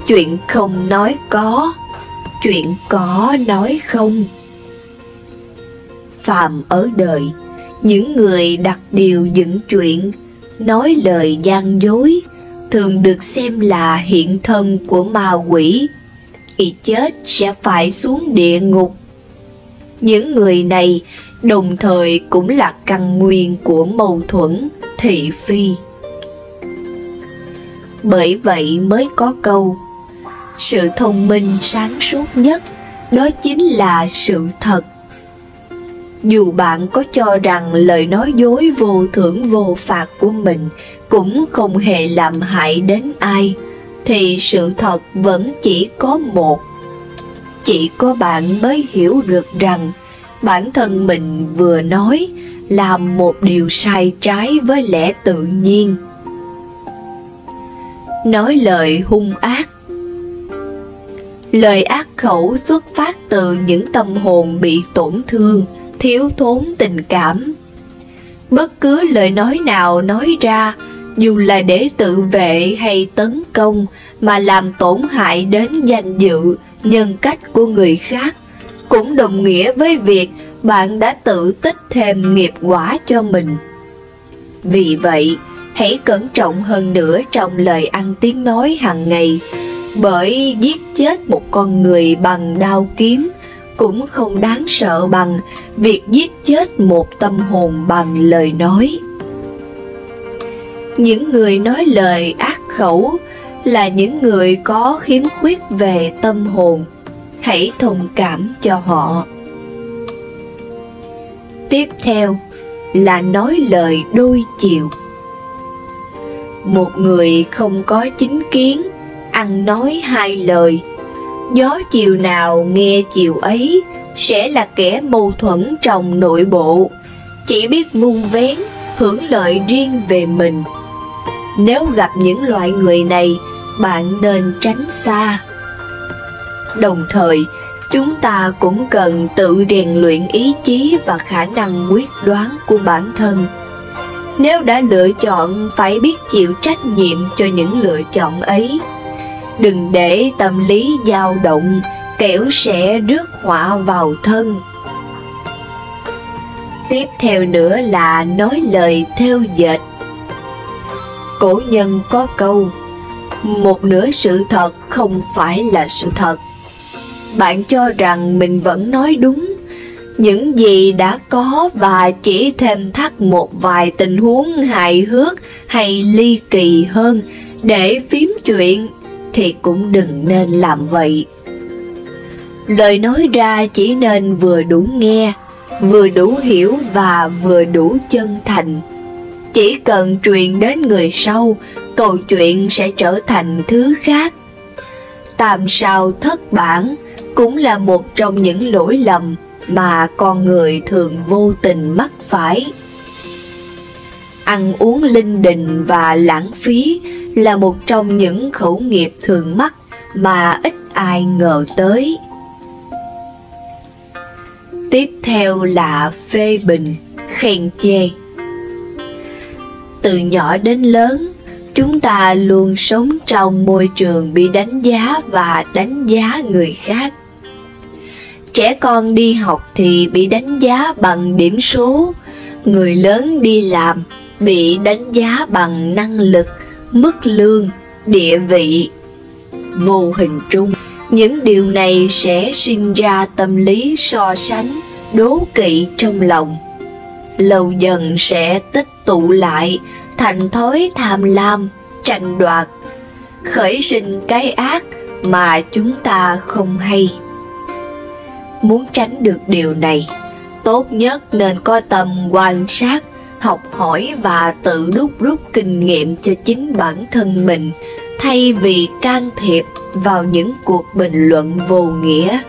chuyện không nói có, chuyện có nói không. Phàm ở đời, những người đặt điều dựng chuyện, nói lời gian dối, thường được xem là hiện thân của ma quỷ. Khi chết sẽ phải xuống địa ngục. Những người này đồng thời cũng là căn nguyên của mâu thuẫn, thị phi. Bởi vậy mới có câu, sự thông minh sáng suốt nhất đó chính là sự thật. Dù bạn có cho rằng lời nói dối vô thưởng vô phạt của mình cũng không hề làm hại đến ai, thì sự thật vẫn chỉ có một. Chỉ có bạn mới hiểu được rằng bản thân mình vừa nói làm một điều sai trái với lẽ tự nhiên. Nói lời hung ác. Lời ác khẩu xuất phát từ những tâm hồn bị tổn thương, thiếu thốn tình cảm. Bất cứ lời nói nào nói ra, dù là để tự vệ hay tấn công, mà làm tổn hại đến danh dự, nhân cách của người khác, cũng đồng nghĩa với việc bạn đã tự tích thêm nghiệp quả cho mình. Vì vậy, hãy cẩn trọng hơn nữa trong lời ăn tiếng nói hàng ngày, bởi giết chết một con người bằng đao kiếm cũng không đáng sợ bằng việc giết chết một tâm hồn bằng lời nói. Những người nói lời ác khẩu là những người có khiếm khuyết về tâm hồn. Hãy thông cảm cho họ. Tiếp theo là nói lời đôi chiều. Một người không có chính kiến, ăn nói hai lời, gió chiều nào nghe chiều ấy, sẽ là kẻ mâu thuẫn trong nội bộ, chỉ biết vung vén, hưởng lợi riêng về mình. Nếu gặp những loại người này, bạn nên tránh xa. Đồng thời, chúng ta cũng cần tự rèn luyện ý chí và khả năng quyết đoán của bản thân. Nếu đã lựa chọn, phải biết chịu trách nhiệm cho những lựa chọn ấy. Đừng để tâm lý dao động, kẻo sẽ rước họa vào thân. Tiếp theo nữa là nói lời thêu dệt. Cổ nhân có câu, một nửa sự thật không phải là sự thật. Bạn cho rằng mình vẫn nói đúng những gì đã có và chỉ thêm thắt một vài tình huống hài hước hay ly kỳ hơn để phím chuyện, thì cũng đừng nên làm vậy. Lời nói ra chỉ nên vừa đủ nghe, vừa đủ hiểu và vừa đủ chân thành. Chỉ cần truyền đến người sau, câu chuyện sẽ trở thành thứ khác. Tam sao thất bản cũng là một trong những lỗi lầm mà con người thường vô tình mắc phải. Ăn uống linh đình và lãng phí là một trong những khẩu nghiệp thường mắc mà ít ai ngờ tới. Tiếp theo là phê bình, khen chê. Từ nhỏ đến lớn, chúng ta luôn sống trong môi trường bị đánh giá và đánh giá người khác. Trẻ con đi học thì bị đánh giá bằng điểm số, người lớn đi làm bị đánh giá bằng năng lực, mức lương, địa vị. Vô hình trung, những điều này sẽ sinh ra tâm lý so sánh, đố kỵ trong lòng. Lâu dần sẽ tích tụ lại thành thói tham lam, tranh đoạt, khởi sinh cái ác mà chúng ta không hay. Muốn tránh được điều này, tốt nhất nên có tâm quan sát, học hỏi và tự đúc rút kinh nghiệm cho chính bản thân mình, thay vì can thiệp vào những cuộc bình luận vô nghĩa.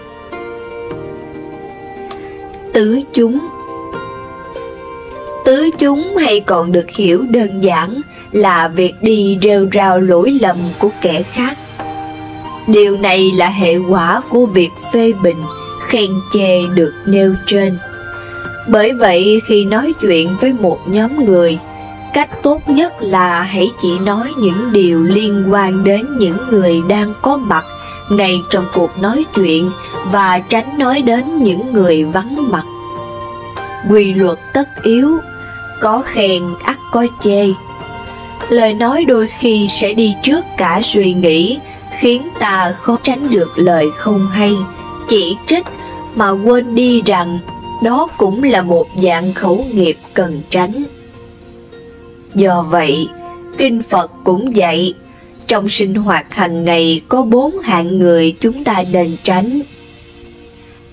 Tứ chúng. Tứ chúng hay còn được hiểu đơn giản là việc đi rêu rao lỗi lầm của kẻ khác. Điều này là hệ quả của việc phê bình, khen chê được nêu trên. Bởi vậy khi nói chuyện với một nhóm người, cách tốt nhất là hãy chỉ nói những điều liên quan đến những người đang có mặt ngay trong cuộc nói chuyện và tránh nói đến những người vắng mặt. Quy luật tất yếu, có khen ắt có chê. Lời nói đôi khi sẽ đi trước cả suy nghĩ, khiến ta khó tránh được lời không hay, chỉ trích mà quên đi rằng đó cũng là một dạng khẩu nghiệp cần tránh. Do vậy, Kinh Phật cũng dạy, trong sinh hoạt hàng ngày có 4 hạng người chúng ta nên tránh.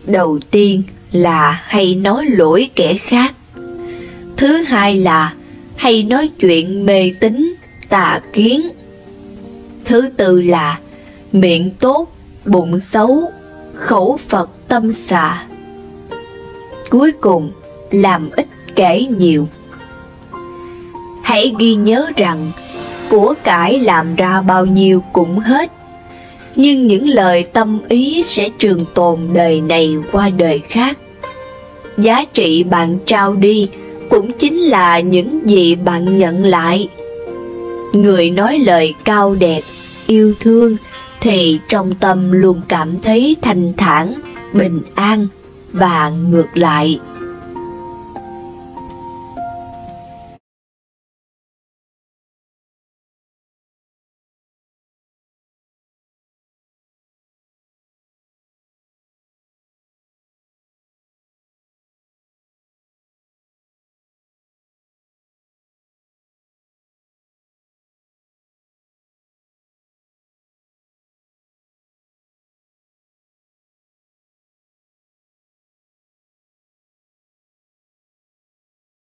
Đầu tiên là hay nói lỗi kẻ khác. Thứ hai là hay nói chuyện mê tín, tà kiến. Thứ tư là miệng tốt, bụng xấu, khẩu Phật tâm xà. Cuối cùng, làm ít kể nhiều. Hãy ghi nhớ rằng, của cải làm ra bao nhiêu cũng hết, nhưng những lời tâm ý sẽ trường tồn đời này qua đời khác. Giá trị bạn trao đi cũng chính là những gì bạn nhận lại. Người nói lời cao đẹp, yêu thương thì trong tâm luôn cảm thấy thanh thản, bình an, và ngược lại.